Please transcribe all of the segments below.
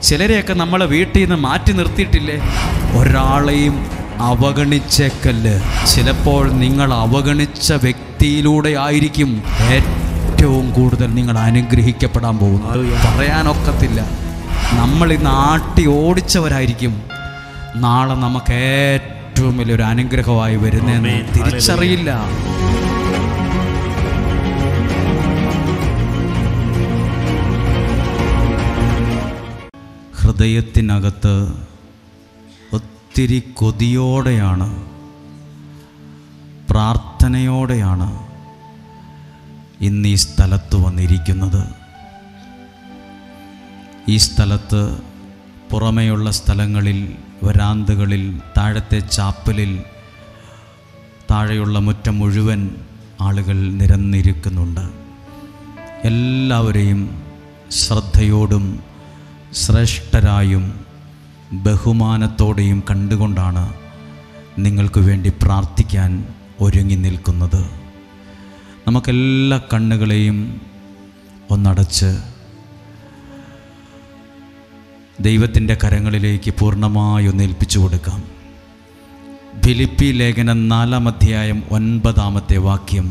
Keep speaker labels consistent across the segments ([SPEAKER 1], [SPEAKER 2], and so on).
[SPEAKER 1] ചിലരെയൊക്കെ നമ്മളെ വീട്ടിൽ നിന്ന് മാറ്റി നിർത്തിയിട്ടില്ലേ? ഒരാളെയും അവഗണിച്ചേക്കല്ല്. ചിലപ്പോൾ നിങ്ങൾ അവഗണിച്ച വ്യക്തിയിലൂടെ ആയിരിക്കും ഏറ്റവും കൂടുതൽ നിങ്ങൾ അനുഗ്രഹിക്കപ്പെടാൻ പോകുന്നത്. പറയാനൊക്കത്തില്ല. നമ്മൾ ഇന്ന് ആട്ടി ഓടിച്ചവരായിരിക്കും നാളെ നമുക്ക് ഏറ്റവും വലിയൊരു അനുഗ്രഹമായി വരുന്നതെന്ന് തിരിച്ചറിയില്ല. ഹൃദയത്തിനകത്ത് ഒത്തിരി കൊതിയോടെയാണ്, പ്രാർത്ഥനയോടെയാണ് ഇന്ന് ഈ സ്ഥലത്ത് വന്നിരിക്കുന്നത്. ഈ സ്ഥലത്ത് പുറമെയുള്ള സ്ഥലങ്ങളിൽ, വരാന്തകളിൽ, താഴത്തെ ചാപ്പലിൽ, താഴെയുള്ള മുറ്റം മുഴുവൻ ആളുകൾ നിരന്നിരിക്കുന്നുണ്ട്. എല്ലാവരെയും ശ്രദ്ധയോടും ശ്രേഷ്ഠരായും ബഹുമാനത്തോടെയും കണ്ടുകൊണ്ടാണ് നിങ്ങൾക്ക് വേണ്ടി പ്രാർത്ഥിക്കാൻ ഒരുങ്ങി നിൽക്കുന്നത്. നമുക്കെല്ലാ കണ്ണുകളെയും ഒന്നടച്ച് ദൈവത്തിൻ്റെ കരങ്ങളിലേക്ക് പൂർണ്ണമായി ഒന്ന് ഏൽപ്പിച്ചു കൊടുക്കാം. ഫിലിപ്പി ലേഖനം 4-ാം അധ്യായം 9-ാമത്തെ വാക്യം,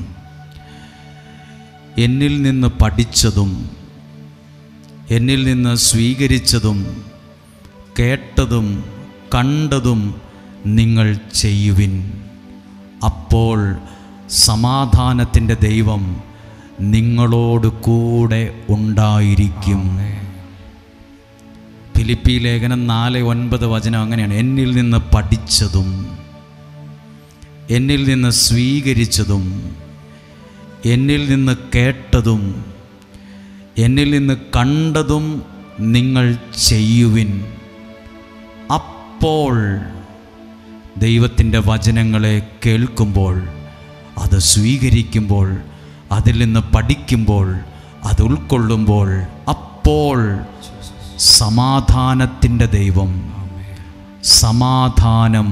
[SPEAKER 1] എന്നിൽ നിന്ന് പഠിച്ചതും എന്നിൽ നിന്ന് സ്വീകരിച്ചതും കേട്ടതും കണ്ടതും നിങ്ങൾ ചെയ്യുവിൻ, അപ്പോൾ സമാധാനത്തിൻ്റെ ദൈവം നിങ്ങളോട് കൂടെ ഉണ്ടായിരിക്കും. ഫിലിപ്പി ലേഖനം 4:9 വചനം അങ്ങനെയാണ്. എന്നിൽ നിന്ന് പഠിച്ചതും എന്നിൽ നിന്ന് സ്വീകരിച്ചതും എന്നിൽ നിന്ന് കേട്ടതും എന്നിൽ നിന്ന് കണ്ടതും നിങ്ങൾ ചെയ്യുവിൻ, അപ്പോൾ ദൈവത്തിൻ്റെ വചനങ്ങളെ കേൾക്കുമ്പോൾ, അത് സ്വീകരിക്കുമ്പോൾ, അതിൽ നിന്ന് പഠിക്കുമ്പോൾ, അത് ഉൾക്കൊള്ളുമ്പോൾ, അപ്പോൾ സമാധാനത്തിൻ്റെ ദൈവം, സമാധാനം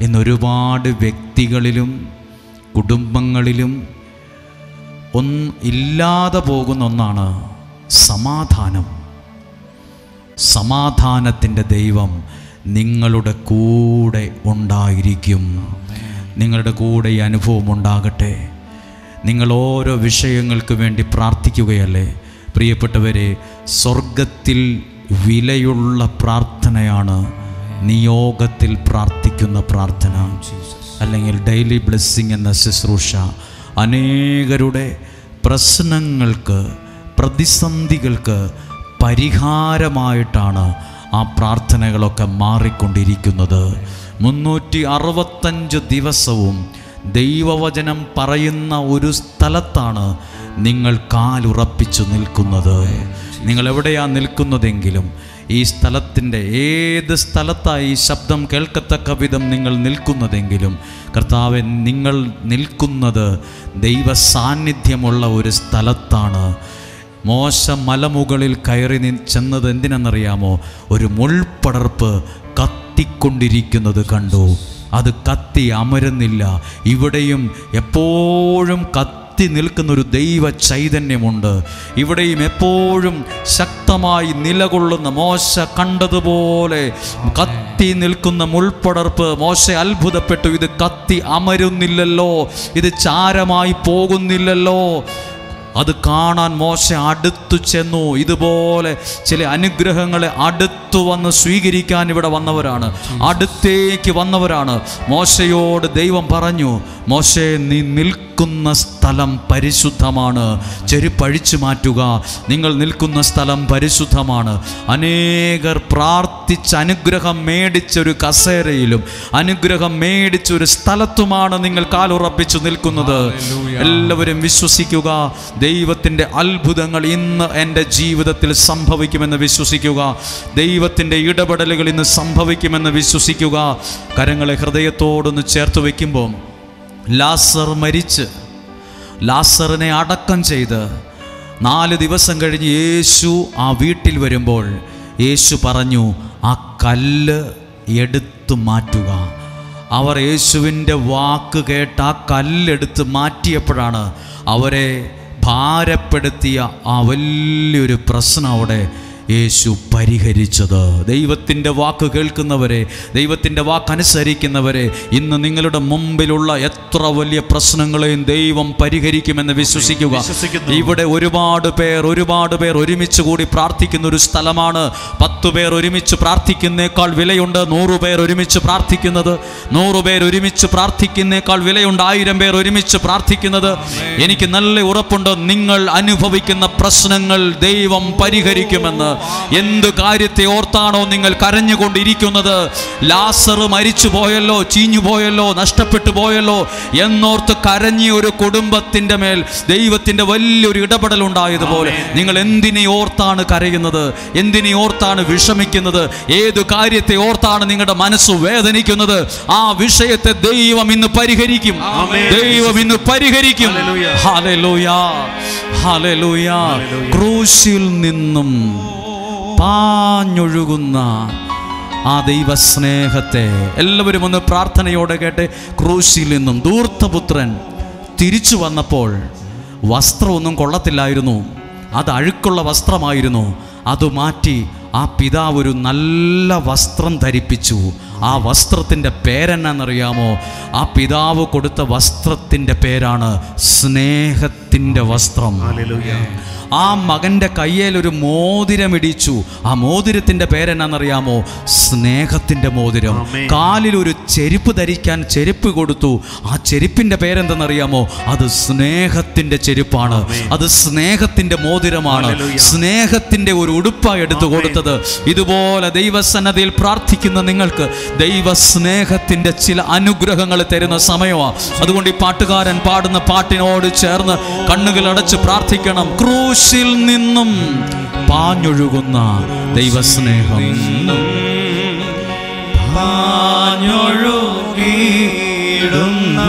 [SPEAKER 1] എന്നൊരുപാട് വ്യക്തികളിലും കുടുംബങ്ങളിലും ഇല്ലാതെ പോകുന്ന ഒന്നാണ് സമാധാനം. സമാധാനത്തിൻ്റെ ദൈവം നിങ്ങളുടെ കൂടെ ഉണ്ടായിരിക്കും. നിങ്ങളുടെ കൂടെ ഈ അനുഭവം ഉണ്ടാകട്ടെ. നിങ്ങൾ ഓരോ വിഷയങ്ങൾക്ക് വേണ്ടി പ്രാർത്ഥിക്കുകയല്ലേ പ്രിയപ്പെട്ടവരെ? സ്വർഗത്തിൽ വിലയുള്ള പ്രാർത്ഥനയാണ് നിയോഗത്തിൽ പ്രാർത്ഥിക്കുന്ന പ്രാർത്ഥന, അല്ലെങ്കിൽ ഡെയിലി ബ്ലെസ്സിങ് എന്ന ശുശ്രൂഷ. അനേകരുടെ പ്രശ്നങ്ങൾക്ക്, പ്രതിസന്ധികൾക്ക് പരിഹാരമായിട്ടാണ് ആ പ്രാർത്ഥനകളൊക്കെ മാറിക്കൊണ്ടിരിക്കുന്നത്. 365 ദിവസവും ദൈവവചനം പറയുന്ന ഒരു സ്ഥലത്താണ് നിങ്ങൾ കാലുറപ്പിച്ചു നിൽക്കുന്നത്. നിങ്ങൾ എവിടെയാണ് നിൽക്കുന്നതെങ്കിലും, ഈ സ്ഥലത്തിൻ്റെ ഏത് സ്ഥലത്തായി ഈ ശബ്ദം കേൾക്കത്തക്ക വിധം നിങ്ങൾ നിൽക്കുന്നതെങ്കിലും, കർത്താവേ, നിങ്ങൾ നിൽക്കുന്നത് ദൈവ സാന്നിധ്യമുള്ള ഒരു സ്ഥലത്താണ്. മോശ മലമുകളിൽ കയറി ചെന്നത് എന്തിനെന്നറിയാമോ? ഒരു മുൾപടർപ്പ് കത്തിക്കൊണ്ടിരിക്കുന്നത് കണ്ടു. അത് കത്തി അമരുന്നില്ല. ഇവിടെയും എപ്പോഴും കത്തി നിൽക്കുന്നൊരു ദൈവ ചൈതന്യമുണ്ട്. ഇവിടെയും എപ്പോഴും ശക്തമായി നിലകൊള്ളുന്ന, മോശ കണ്ടതുപോലെ കത്തി നിൽക്കുന്ന മുൾപടർപ്പ്. മോശ അത്ഭുതപ്പെട്ടു. ഇത് കത്തി അമരുന്നില്ലല്ലോ, ഇത് ചാരമായി പോകുന്നില്ലല്ലോ. അത് കാണാൻ മോശ അടുത്തു ചെന്നു. ഇതുപോലെ ചില അനുഗ്രഹങ്ങളെ അടുത്തു വന്ന് സ്വീകരിക്കാൻ ഇവിടെ വന്നവരാണ്, അടുത്തേക്ക് വന്നവരാണ്. മോശയോട് ദൈവം പറഞ്ഞു, മോശേ, നീ നിൽക്കുന്ന സ്ഥലം പരിശുദ്ധമാണ്, ചെരുപ്പഴിച്ചു മാറ്റുക. നിങ്ങൾ നിൽക്കുന്ന സ്ഥലം പരിശുദ്ധമാണ്. അനേകർ പ്രാർത്ഥിച്ച് അനുഗ്രഹം മേടിച്ചൊരു കസേരയിലും അനുഗ്രഹം മേടിച്ചൊരു സ്ഥലത്തുമാണ് നിങ്ങൾ കാലുറപ്പിച്ചു നിൽക്കുന്നത്. എല്ലാവരും വിശ്വസിക്കുക, ദൈവത്തിൻ്റെ അത്ഭുതങ്ങൾ ഇന്ന് എൻ്റെ ജീവിതത്തിൽ സംഭവിക്കുമെന്ന് വിശ്വസിക്കുക. ദൈവത്തിൻ്റെ ഇടപെടലുകൾ ഇന്ന് സംഭവിക്കുമെന്ന് വിശ്വസിക്കുക. കരങ്ങളെ ഹൃദയത്തോടൊന്ന് ചേർത്ത് വയ്ക്കുമ്പോൾ, ലാസർ മരിച്ച് ലാസറിനെ അടക്കം ചെയ്ത് 4 ദിവസം കഴിഞ്ഞ് യേശു ആ വീട്ടിൽ വരുമ്പോൾ യേശു പറഞ്ഞു, ആ കല്ല് എടുത്തു മാറ്റുക. അവർ യേശുവിൻ്റെ വാക്ക് കേട്ട് ആ കല്ലെടുത്ത് മാറ്റിയപ്പോഴാണ് അവരെ ഭാരപ്പെടുത്തിയ ആ വലിയൊരു പ്രശ്നം അവിടെ യേശു പരിഹരിച്ചത്. ദൈവത്തിൻ്റെ വാക്ക് കേൾക്കുന്നവരെ, ദൈവത്തിൻ്റെ വാക്കനുസരിക്കുന്നവരെ, ഇന്ന് നിങ്ങളുടെ മുമ്പിലുള്ള എത്ര വലിയ പ്രശ്നങ്ങളെയും ദൈവം പരിഹരിക്കുമെന്ന് വിശ്വസിക്കുക. ഇവിടെ ഒരുപാട് പേർ ഒരുമിച്ച് കൂടി പ്രാർത്ഥിക്കുന്ന ഒരു സ്ഥലമാണ്. 10 പേർ ഒരുമിച്ച് പ്രാർത്ഥിക്കുന്നേക്കാൾ വിലയുണ്ട് 100 പേർ ഒരുമിച്ച് പ്രാർത്ഥിക്കുന്നത്. 100 പേർ ഒരുമിച്ച് പ്രാർത്ഥിക്കുന്നേക്കാൾ വിലയുണ്ട് 1000 പേർ ഒരുമിച്ച് പ്രാർത്ഥിക്കുന്നത്. എനിക്ക് നല്ല ഉറപ്പുണ്ട്, നിങ്ങൾ അനുഭവിക്കുന്ന പ്രശ്നങ്ങൾ ദൈവം പരിഹരിക്കുമെന്ന്. എന്ത് കാര്യത്തെ ഓർത്താണോ നിങ്ങൾ കരഞ്ഞുകൊണ്ടിരിക്കുന്നത്? ലാസർ മരിച്ചു പോയല്ലോ, ചീഞ്ഞു പോയല്ലോ, നഷ്ടപ്പെട്ടു പോയല്ലോ എന്നോർത്ത് കരഞ്ഞ ഒരു കുടുംബത്തിൻ്റെ മേൽ ദൈവത്തിൻ്റെ വലിയൊരു ഇടപെടൽ ഉണ്ടായതുപോലെ നിങ്ങൾ എന്തിനെ ഓർത്താണ് കരയുന്നത്? എന്തിനെ ഓർത്താണ് വിഷമിക്കുന്നത്? ഏതു കാര്യത്തെ ഓർത്താണ് നിങ്ങളുടെ മനസ്സ് വേദനിക്കുന്നത്? ആ വിഷയത്തെ ദൈവം ഇന്ന് പരിഹരിക്കും. ദൈവം ഇന്ന് പരിഹരിക്കും. Hallelujah, hallelujah. ക്രൂശിൽ നിന്നും പാഞ്ഞൊഴുകുന്ന ആ ദൈവസ്നേഹത്തെ എല്ലാവരും ഒന്ന് പ്രാർത്ഥനയോടെ കേട്ടെ. ക്രൂശിൽ നിന്നും ധൂർത്തപുത്രൻ തിരിച്ചു വന്നപ്പോൾ വസ്ത്രമൊന്നും കൊള്ളത്തില്ലായിരുന്നു, അത് അഴുക്കുള്ള വസ്ത്രമായിരുന്നു. അത് മാറ്റി ആ പിതാവ് ഒരു നല്ല വസ്ത്രം ധരിപ്പിച്ചു. ആ വസ്ത്രത്തിൻ്റെ പേരെന്നാണെന്നറിയാമോ? ആ പിതാവ് കൊടുത്ത വസ്ത്രത്തിൻ്റെ പേരാണ് സ്നേഹത്തിൻ്റെ വസ്ത്രം. ആ മകൻ്റെ കയ്യിൽ ഒരു മോതിരം ഇടിച്ചു. ആ മോതിരത്തിൻ്റെ പേരെന്നാണെന്നറിയാമോ? സ്നേഹത്തിൻ്റെ മോതിരം. കാലിൽ ഒരു ചെരുപ്പ് ധരിക്കാൻ ചെരുപ്പ് കൊടുത്തു. ആ ചെരുപ്പിൻ്റെ പേരെന്തെന്നറിയാമോ? അത് സ്നേഹത്തിൻ്റെ ചെരുപ്പാണ്. അത് സ്നേഹത്തിൻ്റെ മോതിരമാണ്. സ്നേഹത്തിൻ്റെ ഒരു ഉടുപ്പാണ് എടുത്തു കൊടുത്തത്. ഇതുപോലെ ദൈവസന്നദ്ധിയിൽ പ്രാർത്ഥിക്കുന്ന നിങ്ങൾക്ക് ദൈവസ്നേഹത്തിൻ്റെ ചില അനുഗ്രഹങ്ങൾ തരുന്ന സമയമാണ്. അതുകൊണ്ട് ഈ പാട്ടുകാരൻ പാടുന്ന പാട്ടിനോട് ചേർന്ന് കണ്ണുകൾ അടച്ച് പ്രാർത്ഥിക്കണം. ക്രൂശിൽ നിന്നും പാഞ്ഞൊഴുകുന്ന ദൈവസ്നേഹം,
[SPEAKER 2] പാഞ്ഞൊഴുകിയിടുന്ന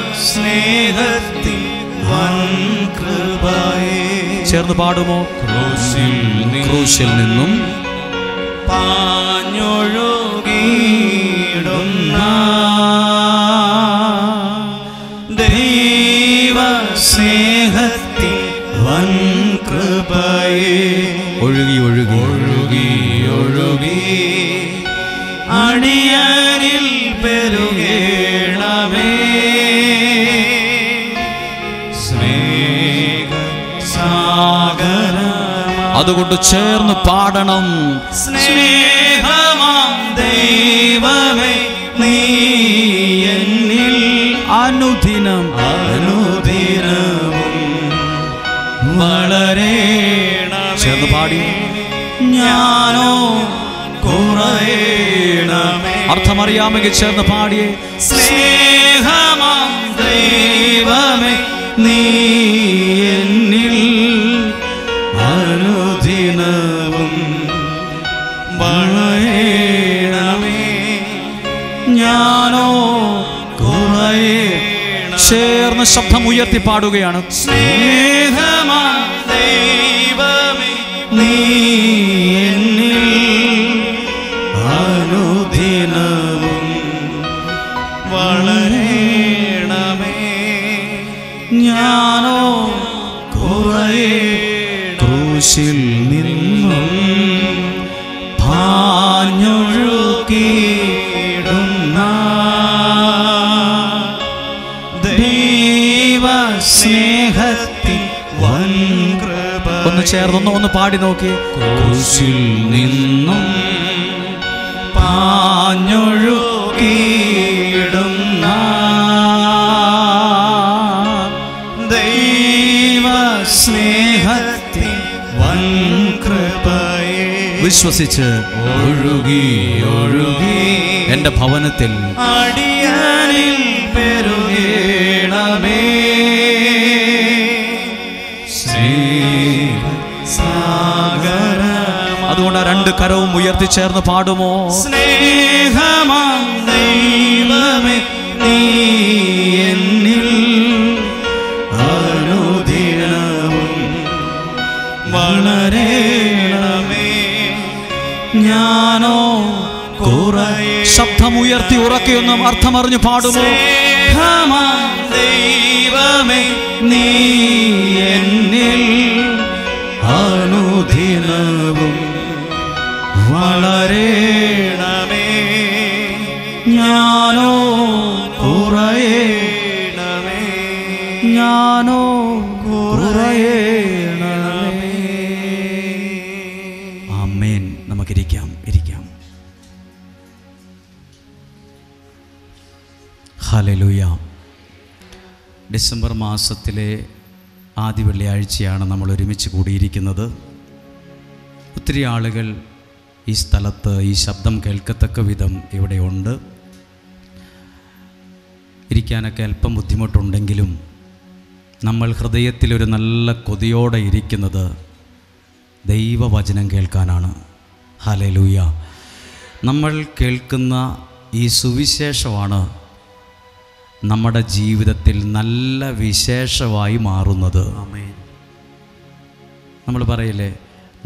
[SPEAKER 2] ദൈവസ്നേഹത്തിൻ വൻകൃപയെ.
[SPEAKER 1] ചേർന്ന് പാടുമോ? ക്രൂശിൽ നിന്നും
[SPEAKER 2] പാഞ്ഞൊഴുകിയിടുന്ന ദൈവസ്നേഹത്തിൻ വൻകൃപയെ.
[SPEAKER 1] ഒഴുകി ഒഴുകി
[SPEAKER 2] ഒഴുകി ഒഴുകി അടിയനിൽ പെരുകേണമേ.
[SPEAKER 1] അതുകൊണ്ട് ചേർന്ന് പാടണം.
[SPEAKER 2] സ്നേഹമാം ദൈവമേ, നീ എന്നിൽ
[SPEAKER 1] അനുദിനം
[SPEAKER 2] അനുദിനവും വളരേണമേ.
[SPEAKER 1] ചേർന്ന് പാടി.
[SPEAKER 2] ഞാനോ കുറയണമേ.
[SPEAKER 1] അർത്ഥമറിയാമെങ്കിൽ ചേർന്ന് പാടിയേ.
[SPEAKER 2] സ്നേഹമാം ദൈവമേ, നീ എന്നിൽ അനുദിനവും വളരേണമേ. ഞാനോ കുറയണമേ.
[SPEAKER 1] ചേർന്ന് ശബ്ദം ഉയർത്തി പാടുകയാണ്.
[SPEAKER 2] സ്നേഹമാം ദൈവമേ, നീ എന്നിൽ അനുദിനവും വളരേണമേ. ഞാനോ കുറയണമേ.
[SPEAKER 1] ക്രൂശിൽ നിന്നും
[SPEAKER 2] പാഞ്ഞൊഴുകിയിടുന്ന ദൈവസ്നേഹത്തിൻ വൻകൃപ.
[SPEAKER 1] ഒന്ന് ചേർന്നൊന്ന് ഒന്ന് പാടി നോക്കി.
[SPEAKER 2] ക്രൂശിൽ നിന്നും പാഞ്ഞൊഴുകിയിടുന്ന ദൈവസ്നേഹത്തിൻ വൻകൃപയെ.
[SPEAKER 1] വിശ്വസിച്ച്
[SPEAKER 2] ഒഴുകി ഒഴുകി
[SPEAKER 1] എൻ്റെ ഭവനത്തിൽ
[SPEAKER 2] അടിയനിൽ പെരുകേണമേ.
[SPEAKER 1] അതുകൊണ്ട് ആ 2 കരവും ഉയർത്തി ചേർന്ന് പാടുമോ?
[SPEAKER 2] സ്നേഹമാം ദൈവമേ, നീ എന്നിൽ അനുദിനവും വളരേണമേ. ഞാനോ കുറയേ.
[SPEAKER 1] ശബ്ദമുയർത്തി ഉറക്കെയൊന്നും അർത്ഥമറിഞ്ഞ് പാടുമോ?
[SPEAKER 2] സ്നേഹമാം ദൈവമേ, നീ ഞാനോ കുറയണമേ.
[SPEAKER 1] ആമേൻ. നമുക്കിരിക്കാം. ഹല്ലേലൂയ. ഡിസംബർ മാസത്തിലെ ആദ്യ വെള്ളിയാഴ്ചയാണ് നമ്മൾ ഒരുമിച്ച് കൂടിയിരിക്കുന്നത്. ഒത്തിരി ആളുകൾ ഈ സ്ഥലത്ത് ഈ ശബ്ദം കേൾക്കത്തക്ക വിധം ഇവിടെയുണ്ട്. ഇരിക്കാനൊക്കെ അല്പം ബുദ്ധിമുട്ടുണ്ടെങ്കിലും നമ്മൾ ഹൃദയത്തിലൊരു നല്ല കൊതിയോടെ ഇരിക്കുന്നത് ദൈവവചനം കേൾക്കാനാണ്. ഹല്ലേലൂയ. നമ്മൾ കേൾക്കുന്ന ഈ സുവിശേഷമാണ് നമ്മുടെ ജീവിതത്തിൽ നല്ല വിശേഷമായി മാറുന്നത്. നമ്മൾ പറയില്ലേ,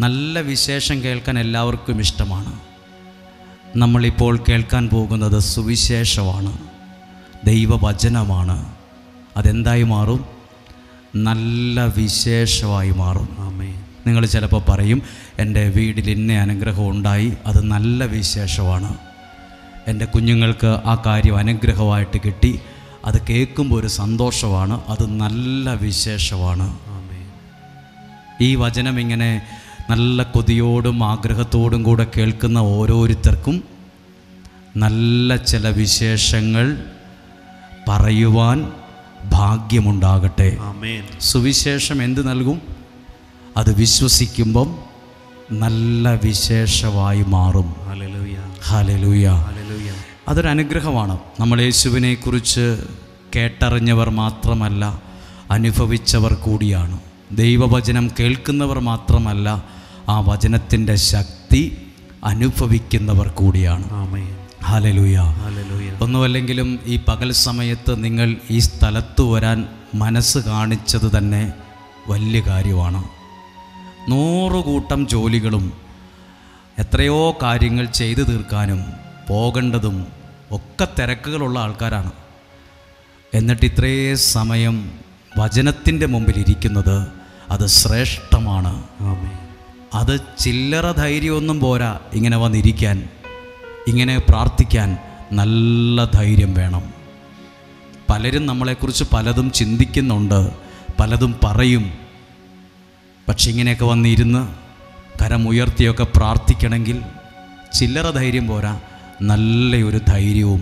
[SPEAKER 1] നല്ല വിശേഷം കേൾക്കാൻ എല്ലാവർക്കും ഇഷ്ടമാണ്. നമ്മളിപ്പോൾ കേൾക്കാൻ പോകുന്നത് സുവിശേഷമാണ്, ദൈവവചനമാണ്. അതെന്തായി മാറും? നല്ല വിശേഷമായി മാറും. നിങ്ങൾ ചിലപ്പോൾ പറയും, എൻ്റെ വീട്ടിൽ ഇന്ന അനുഗ്രഹം ഉണ്ടായി, അത് നല്ല വിശേഷമാണ്. എൻ്റെ കുഞ്ഞുങ്ങൾക്ക് ആ കാര്യം അനുഗ്രഹമായിട്ട് കിട്ടി, അത് കേൾക്കുമ്പോൾ ഒരു സന്തോഷമാണ്, അത് നല്ല വിശേഷമാണ്. ഈ വചനം ഇങ്ങനെ നല്ല കൊതിയോടും ആഗ്രഹത്തോടും കൂടെ കേൾക്കുന്ന ഓരോരുത്തർക്കും നല്ല ചില വിശേഷങ്ങൾ പറയുവാൻ ഭാഗ്യമുണ്ടാകട്ടെ. സുവിശേഷം എന്ത് നൽകും? അത് വിശ്വസിക്കുമ്പം നല്ല വിശേഷമായി മാറും. ഹല്ലേലൂയ. അതൊരനുഗ്രഹമാണ്. നമ്മൾ യേശുവിനെക്കുറിച്ച് കേട്ടറിഞ്ഞവർ മാത്രമല്ല, അനുഭവിച്ചവർ കൂടിയാണ്. ദൈവവചനം കേൾക്കുന്നവർ മാത്രമല്ല, ആ വചനത്തിൻ്റെ ശക്തി അനുഭവിക്കുന്നവർ കൂടിയാണ്. ഹല്ലേലൂയ. ഒന്നുമല്ലെങ്കിലും ഈ പകൽ സമയത്ത് നിങ്ങൾ ഈ സ്ഥലത്ത് വരാൻ മനസ്സ് കാണിച്ചത് തന്നെ വലിയ കാര്യമാണ്. 100 കൂട്ടം ജോലികളും എത്രയോ കാര്യങ്ങൾ ചെയ്തു തീർക്കാനും പോകേണ്ടതും ഒക്കെ തിരക്കുകളുള്ള ആൾക്കാരാണ്. എന്നിട്ട് ഇത്രയേ സമയം വചനത്തിൻ്റെ മുമ്പിൽ ഇരിക്കുന്നത് അത് ശ്രേഷ്ഠമാണ്. അത് ചില്ലറ ധൈര്യമൊന്നും പോരാ. ഇങ്ങനെ വന്നിരിക്കാൻ, ഇങ്ങനെ പ്രാർത്ഥിക്കാൻ നല്ല ധൈര്യം വേണം. പലരും നമ്മളെക്കുറിച്ച് പലതും ചിന്തിക്കുന്നുണ്ട്, പലതും പറയും. പക്ഷെ ഇങ്ങനെയൊക്കെ വന്നിരുന്ന് കരമുയർത്തിയൊക്കെ പ്രാർത്ഥിക്കണമെങ്കിൽ ചില്ലറ ധൈര്യം പോരാ, നല്ലൊരു ധൈര്യവും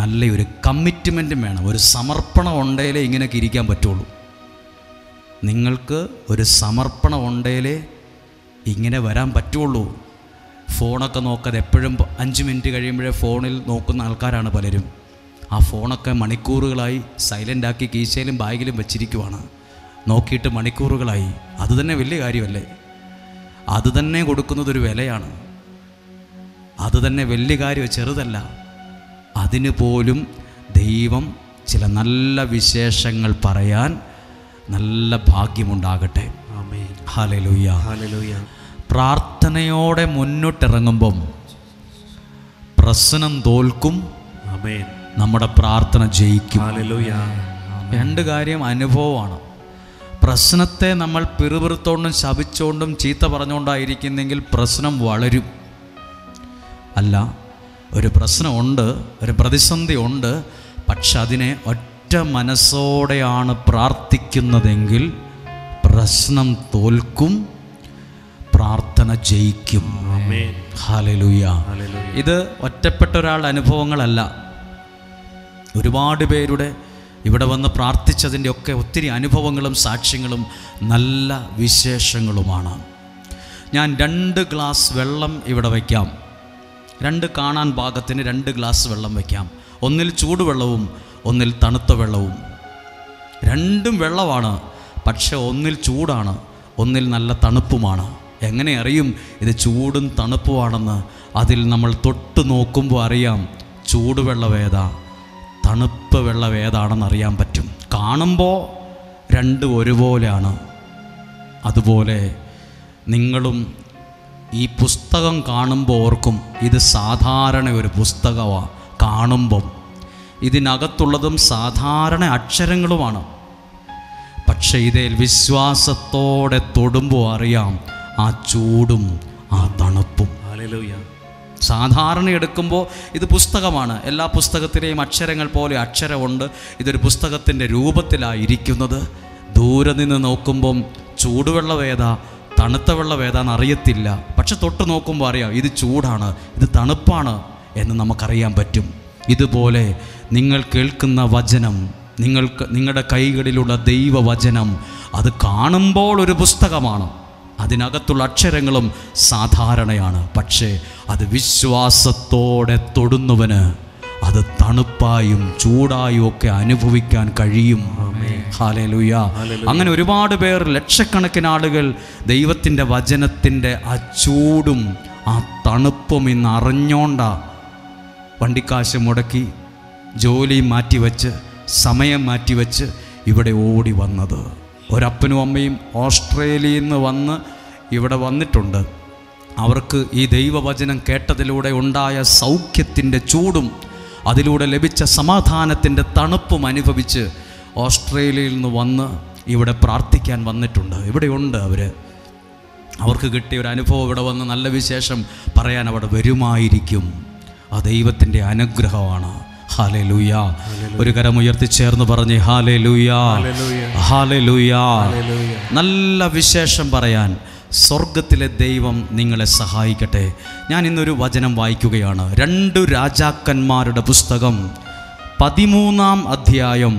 [SPEAKER 1] നല്ലൊരു കമ്മിറ്റ്മെൻറ്റും വേണം. ഒരു സമർപ്പണം ഉണ്ടെങ്കിലേ ഇങ്ങനെയൊക്കെ ഇരിക്കാൻ പറ്റുള്ളൂ. നിങ്ങൾക്ക് ഒരു സമർപ്പണം ഉണ്ടെങ്കിലേ ഇങ്ങനെ വരാൻ പറ്റുള്ളൂ. ഫോണൊക്കെ നോക്കാതെ എപ്പോഴും 5 മിനിറ്റ് കഴിയുമ്പോഴേ ഫോണിൽ നോക്കുന്ന ആൾക്കാരാണ് പലരും. ആ ഫോണൊക്കെ മണിക്കൂറുകളായി സൈലൻ്റാക്കി കീശയിലും ബാഗിലും വെച്ചിരിക്കുവാണ്. നോക്കിയിട്ട് മണിക്കൂറുകളായി. അതുതന്നെ വലിയ കാര്യമല്ലേ? അതുതന്നെ കൊടുക്കുന്നതൊരു വിലയാണ്. അതുതന്നെ വലിയ കാര്യം, ചെറുതല്ല. അതിന് പോലും ദൈവം ചില നല്ല വിശേഷങ്ങൾ പറയാൻ നല്ല ഭാഗ്യമുണ്ടാകട്ടെ. ഹല്ലേലൂയ. പ്രാർത്ഥനയോടെ മുന്നോട്ടിറങ്ങുമ്പം പ്രശ്നം തോൽക്കും, നമ്മുടെ പ്രാർത്ഥന ജയിക്കും. 2 കാര്യം അനുഭവമാണ്. പ്രശ്നത്തെ നമ്മൾ പിറുപിറുത്തോണ്ടും ശപിച്ചുകൊണ്ടും ചീത്ത പറഞ്ഞുകൊണ്ടായിരിക്കുന്നെങ്കിൽ പ്രശ്നം വളരും. അല്ല, ഒരു പ്രശ്നമുണ്ട്, ഒരു പ്രതിസന്ധി ഉണ്ട്, പക്ഷെ അതിനെ ഒറ്റ മനസ്സോടെയാണ് പ്രാർത്ഥിക്കുന്നതെങ്കിൽ പ്രശ്നം തോൽക്കും, പ്രാർത്ഥന ജയിക്കും. ഹല്ലേലൂയ. ഇത് ഒറ്റപ്പെട്ട ഒരാളുടെ അനുഭവങ്ങളല്ല. ഒരുപാട് പേരുടെ ഇവിടെ വന്ന് പ്രാർത്ഥിച്ചതിൻ്റെ ഒക്കെ ഒത്തിരി അനുഭവങ്ങളും സാക്ഷ്യങ്ങളും നല്ല വിശേഷങ്ങളുമാണ്. ഞാൻ 2 ഗ്ലാസ് വെള്ളം ഇവിടെ വയ്ക്കാം. 2 കാണാൻ പാകത്തിന് 2 ഗ്ലാസ് വെള്ളം വയ്ക്കാം. ഒന്നിൽ ചൂടുവെള്ളവും ഒന്നിൽ തണുത്ത വെള്ളവും. 2ഉം വെള്ളമാണ്, പക്ഷെ ഒന്നിൽ ചൂടാണ്, ഒന്നിൽ നല്ല തണുപ്പുമാണ്. എങ്ങനെ അറിയും ഇത് ചൂടും തണുപ്പുമാണെന്ന്? അതിൽ നമ്മൾ തൊട്ട് നോക്കുമ്പോൾ അറിയാം ചൂടുവെള്ളം ഏതാ, തണുപ്പ് വെള്ളം ഏതാണെന്ന് അറിയാൻ പറ്റും. കാണുമ്പോൾ 2 ഒരുപോലെയാണ്. അതുപോലെ നിങ്ങളും ഈ പുസ്തകം കാണുമ്പോൾ ഓർക്കും, ഇത് സാധാരണ ഒരു പുസ്തകമാണ്. കാണുമ്പം ഇതിനകത്തുള്ളതും സാധാരണ അക്ഷരങ്ങളുമാണ്. പക്ഷേ ഇതിൽ വിശ്വാസത്തോടെ തൊടുമ്പോൾ അറിയാം ആ ചൂടും ആ തണുപ്പും. സാധാരണ എടുക്കുമ്പോൾ ഇത് പുസ്തകമാണ്. എല്ലാ പുസ്തകത്തിലെയും അക്ഷരങ്ങൾ പോലെ അക്ഷരമുണ്ട്. ഇതൊരു പുസ്തകത്തിൻ്റെ രൂപത്തിലായിരിക്കുന്നത്. ദൂരെ നിന്ന് നോക്കുമ്പം ചൂടുവെള്ളമേതാ തണുത്ത വെള്ളമേതാന്ന് അറിയത്തില്ല. പക്ഷെ തൊട്ട് നോക്കുമ്പോൾ അറിയാം ഇത് ചൂടാണ്, ഇത് തണുപ്പാണ് എന്ന് നമുക്കറിയാൻ പറ്റും. ഇതുപോലെ നിങ്ങൾ കേൾക്കുന്ന വചനം, നിങ്ങളുടെ കൈകളിലുള്ള ദൈവവചനം, അത് കാണുമ്പോൾ ഒരു പുസ്തകമാണ്. അതിനകത്തുള്ള അക്ഷരങ്ങളും സാധാരണയാണ്. പക്ഷേ അത് വിശ്വാസത്തോടെ തൊടുന്നവന് അത് തണുപ്പായും ചൂടായും ഒക്കെ അനുഭവിക്കാൻ കഴിയും. ഹല്ലേലൂയ. അങ്ങനെ ഒരുപാട് പേർ, ലക്ഷക്കണക്കിന് ആളുകൾ ദൈവത്തിൻ്റെ വചനത്തിൻ്റെ ആ ചൂടും ആ തണുപ്പും ഇന്ന് അറിഞ്ഞോണ്ടാ വണ്ടിക്കാശ് മുടക്കി, ജോലി മാറ്റിവെച്ച്, സമയം മാറ്റിവെച്ച് ഇവിടെ ഓടി വന്നത്. ഒരപ്പനും അമ്മയും ഓസ്ട്രേലിയയിൽ നിന്ന് വന്ന് ഇവിടെ വന്നിട്ടുണ്ട്. അവർക്ക് ഈ ദൈവവചനം കേട്ടതിലൂടെ ഉണ്ടായ സൗഖ്യത്തിൻ്റെ ചൂടും അതിലൂടെ ലഭിച്ച സമാധാനത്തിൻ്റെ തണുപ്പും അനുഭവിച്ച് ഓസ്ട്രേലിയയിൽ നിന്ന് വന്ന് ഇവിടെ പ്രാർത്ഥിക്കാൻ വന്നിട്ടുണ്ട്. ഇവിടെയുണ്ട് അവർക്ക് കിട്ടിയ ഒരു അനുഭവം. ഇവിടെ വന്ന് നല്ല വിശേഷം പറയാൻ അവിടെ വരുമായിരിക്കും. ആ ദൈവത്തിൻ്റെ അനുഗ്രഹമാണ്. ഹല്ലേലൂയ. ഒരു കരം ഉയർത്തി ചേർന്ന് പറഞ്ഞ് ഹല്ലേലൂയ, ഹല്ലേലൂയ. നല്ല വിശേഷം പറയാൻ സ്വർഗത്തിലെ ദൈവം നിങ്ങളെ സഹായിക്കട്ടെ. ഞാൻ ഇന്നൊരു വചനം വായിക്കുകയാണ്. 2 രാജാക്കന്മാരുടെ പുസ്തകം 13-ാം അധ്യായം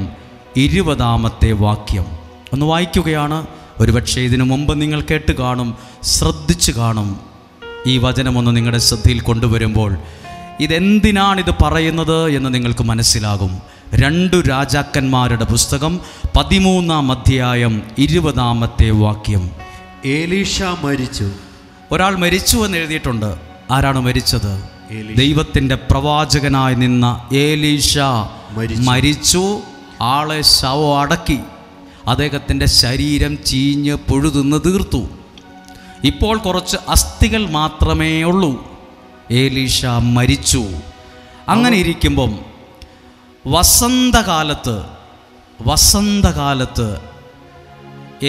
[SPEAKER 1] 20-ാമത്തെ വാക്യം ഒന്ന് വായിക്കുകയാണ്. ഒരുപക്ഷെ ഇതിനു മുമ്പ് നിങ്ങൾ കേട്ട് കാണും, ശ്രദ്ധിച്ചു കാണും. ഈ വചനമൊന്ന് നിങ്ങളുടെ ശ്രദ്ധയിൽ കൊണ്ടുവരുമ്പോൾ ഇതെന്തിനാണിത് പറയുന്നത് എന്ന് നിങ്ങൾക്ക് മനസ്സിലാകും. 2 രാജാക്കന്മാരുടെ പുസ്തകം 13-ാം അധ്യായം 20-ാമത്തെ വാക്യം.
[SPEAKER 3] എലീഷ മരിച്ചു.
[SPEAKER 1] ഒരാൾ മരിച്ചു എന്ന് എഴുതിയിട്ടുണ്ട്. ആരാണ് മരിച്ചത്? ദൈവത്തിൻ്റെ പ്രവാചകനായി നിന്ന എലീഷ മരിച്ചു. ആളെ ശവം അടക്കി. അദ്ദേഹത്തിൻ്റെ ശരീരം ചീഞ്ഞ് പുഴുതിന്ന് തീർത്തു. ഇപ്പോൾ കുറച്ച് അസ്ഥികൾ മാത്രമേ ഉള്ളൂ. എലീഷ മരിച്ചു. അങ്ങനെ ഇരിക്കുമ്പം വസന്തകാലത്ത്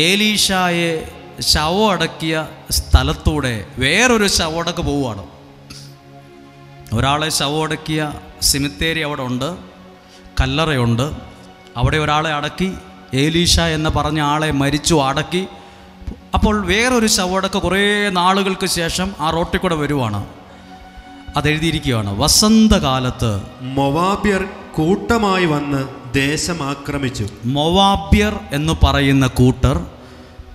[SPEAKER 1] എലീഷായെ ശവം അടക്കിയ സ്ഥലത്തൂടെ വേറൊരു ശവടക്ക് പോവുകയാണ്. ഒരാളെ ശവം അടക്കിയ സിമിത്തേരി അവിടെ ഉണ്ട്, കല്ലറയുണ്ട്. അവിടെ ഒരാളെ അടക്കി. എലീഷ എന്ന് പറഞ്ഞ ആളെ മരിച്ചു, അടക്കി. അപ്പോൾ വേറൊരു ശവടക്ക് കുറേ നാളുകൾക്ക് ശേഷം ആ റോട്ടിൽ കൂടെ വരുവാണ്. അതെഴുതിയിരിക്കുകയാണ്, വസന്തകാലത്ത്
[SPEAKER 3] മൊവാബ്യർ കൂട്ടമായി വന്ന് ദേശം ആക്രമിച്ചു.
[SPEAKER 1] മൊവാബ്യർ എന്ന് പറയുന്ന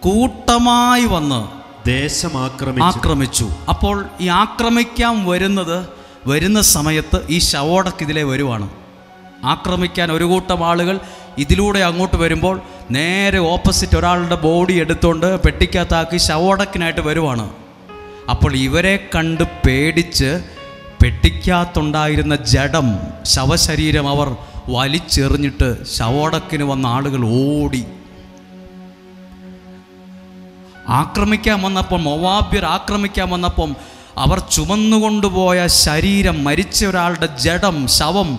[SPEAKER 1] കൂട്ടമായി വന്ന്
[SPEAKER 3] ദേശം ആക്രമിച്ചു. അപ്പോൾ ഈ ആക്രമിക്കാൻ
[SPEAKER 1] വരുന്ന സമയത്ത് ഈ ശവോടക്ക് ഇതിലെ വരുവാണ്. ആക്രമിക്കാൻ ഒരു കൂട്ടം ആളുകൾ ഇതിലൂടെ അങ്ങോട്ട് വരുമ്പോൾ നേരെ ഓപ്പോസിറ്റ് ഒരാളുടെ ബോഡി എടുത്തുകൊണ്ട് പെട്ടിക്കകത്താക്കി ശവോടക്കിനായിട്ട് വരുവാണ്. അപ്പോൾ ഇവരെ കണ്ട് പേടിച്ച് പെട്ടിക്കകത്തുണ്ടായിരുന്ന ജഡം, ശവശരീരം അവർ വലിച്ചെറിഞ്ഞിട്ട് ശവോടക്കിന് വന്ന ആളുകൾ ഓടി. മൊവാബ്യർ ആക്രമിക്കാൻ വന്നപ്പം അവർ ചുമന്നുകൊണ്ടുപോയ ശരീരം, മരിച്ച ഒരാളുടെ ജഡം, ശവം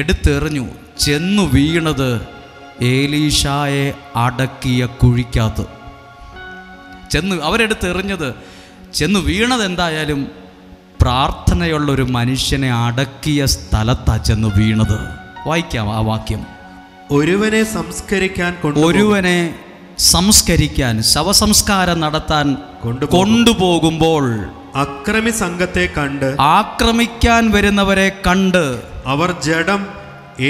[SPEAKER 1] എടുത്തെറിഞ്ഞു. ചെന്നു വീണത് എലീഷായെ അടക്കിയ കുഴിക്കകത്ത്. അവരെടുത്തെറിഞ്ഞത്, ചെന്നു വീണത് എന്തായാലും പ്രാർത്ഥനയുള്ളൊരു മനുഷ്യനെ അടക്കിയ സ്ഥലത്താ ചെന്നു വീണത്. വായിക്കാം ആ വാക്യം.
[SPEAKER 3] ഒരുവനെ സംസ്കരിക്കാൻ ശവസംസ്കാരം നടത്താൻ കൊണ്ടുപോകുമ്പോൾ അക്രമി സംഘത്തെ കണ്ട്, ആക്രമിക്കാൻ വരുന്നവരെ കണ്ട് അവർ ജഡം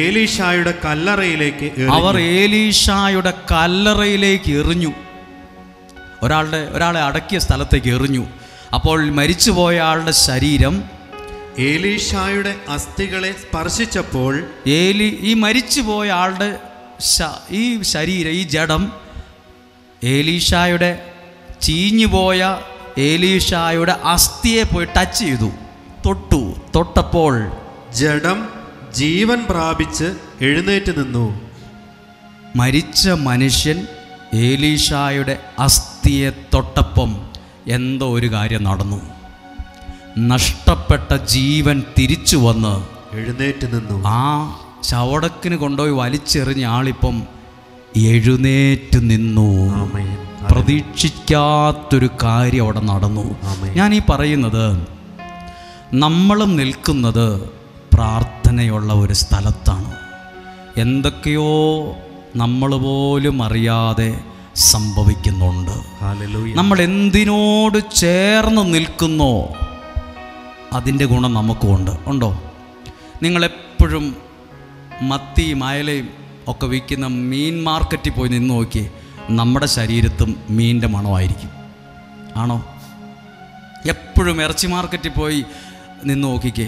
[SPEAKER 3] എലീഷായുടെ കല്ലറയിലേക്ക് എറിഞ്ഞു. ഒരാളെ അടക്കിയ സ്ഥലത്തേക്ക് എറിഞ്ഞു. അപ്പോൾ മരിച്ചുപോയ ആളുടെ ശരീരം എലീഷായുടെ അസ്ഥികളെ സ്പർശിച്ചപ്പോൾ ഈ മരിച്ചുപോയ ആളുടെ ഈ ശരീരം, ഈ ജഡം എലീഷായുടെ ചീഞ്ഞുപോയ എലീഷായുടെ അസ്ഥിയെ പോയി ടച്ച് ചെയ്തു, തൊട്ടപ്പോൾ ജഡം ജീവൻ പ്രാപിച്ച് എഴുന്നേറ്റ് നിന്നു. മരിച്ച മനുഷ്യൻ എലീഷായുടെ അസ്ഥിയെ തൊട്ടപ്പം എന്തോ ഒരു കാര്യം നടന്നു. നഷ്ടപ്പെട്ട ജീവൻ തിരിച്ചു വന്ന് എഴുന്നേറ്റ് നിന്നു. ആ ശവടക്കിന് കൊണ്ടുപോയി വലിച്ചെറിഞ്ഞ ആളിപ്പം എഴുന്നേറ്റ് നിന്നു. പ്രതീക്ഷിക്കാത്തൊരു കാര്യം അവിടെ നടന്നു. ഞാൻ ഈ പറയുന്നത്, നമ്മളും നിൽക്കുന്നത് പ്രാർത്ഥനയുള്ള ഒരു സ്ഥലത്താണ്. എന്തൊക്കെയോ നമ്മൾ പോലും അറിയാതെ സംഭവിക്കുന്നുണ്ട്. നമ്മൾ എന്തിനോട് ചേർന്ന് നിൽക്കുന്നോ അതിൻ്റെ ഗുണം നമുക്കുണ്ട്. ഉണ്ടോ? നിങ്ങളെപ്പോഴും മത്തിയും അയലയും ഒക്കെ വിൽക്കുന്ന മീൻ മാർക്കറ്റിൽ പോയി നിന്ന് നോക്കി, നമ്മുടെ ശരീരത്തും മീനിൻ്റെ മണമായിരിക്കും. ആണോ? എപ്പോഴും ഇറച്ചി മാർക്കറ്റിൽ പോയി നിന്ന് നോക്കിക്കേ,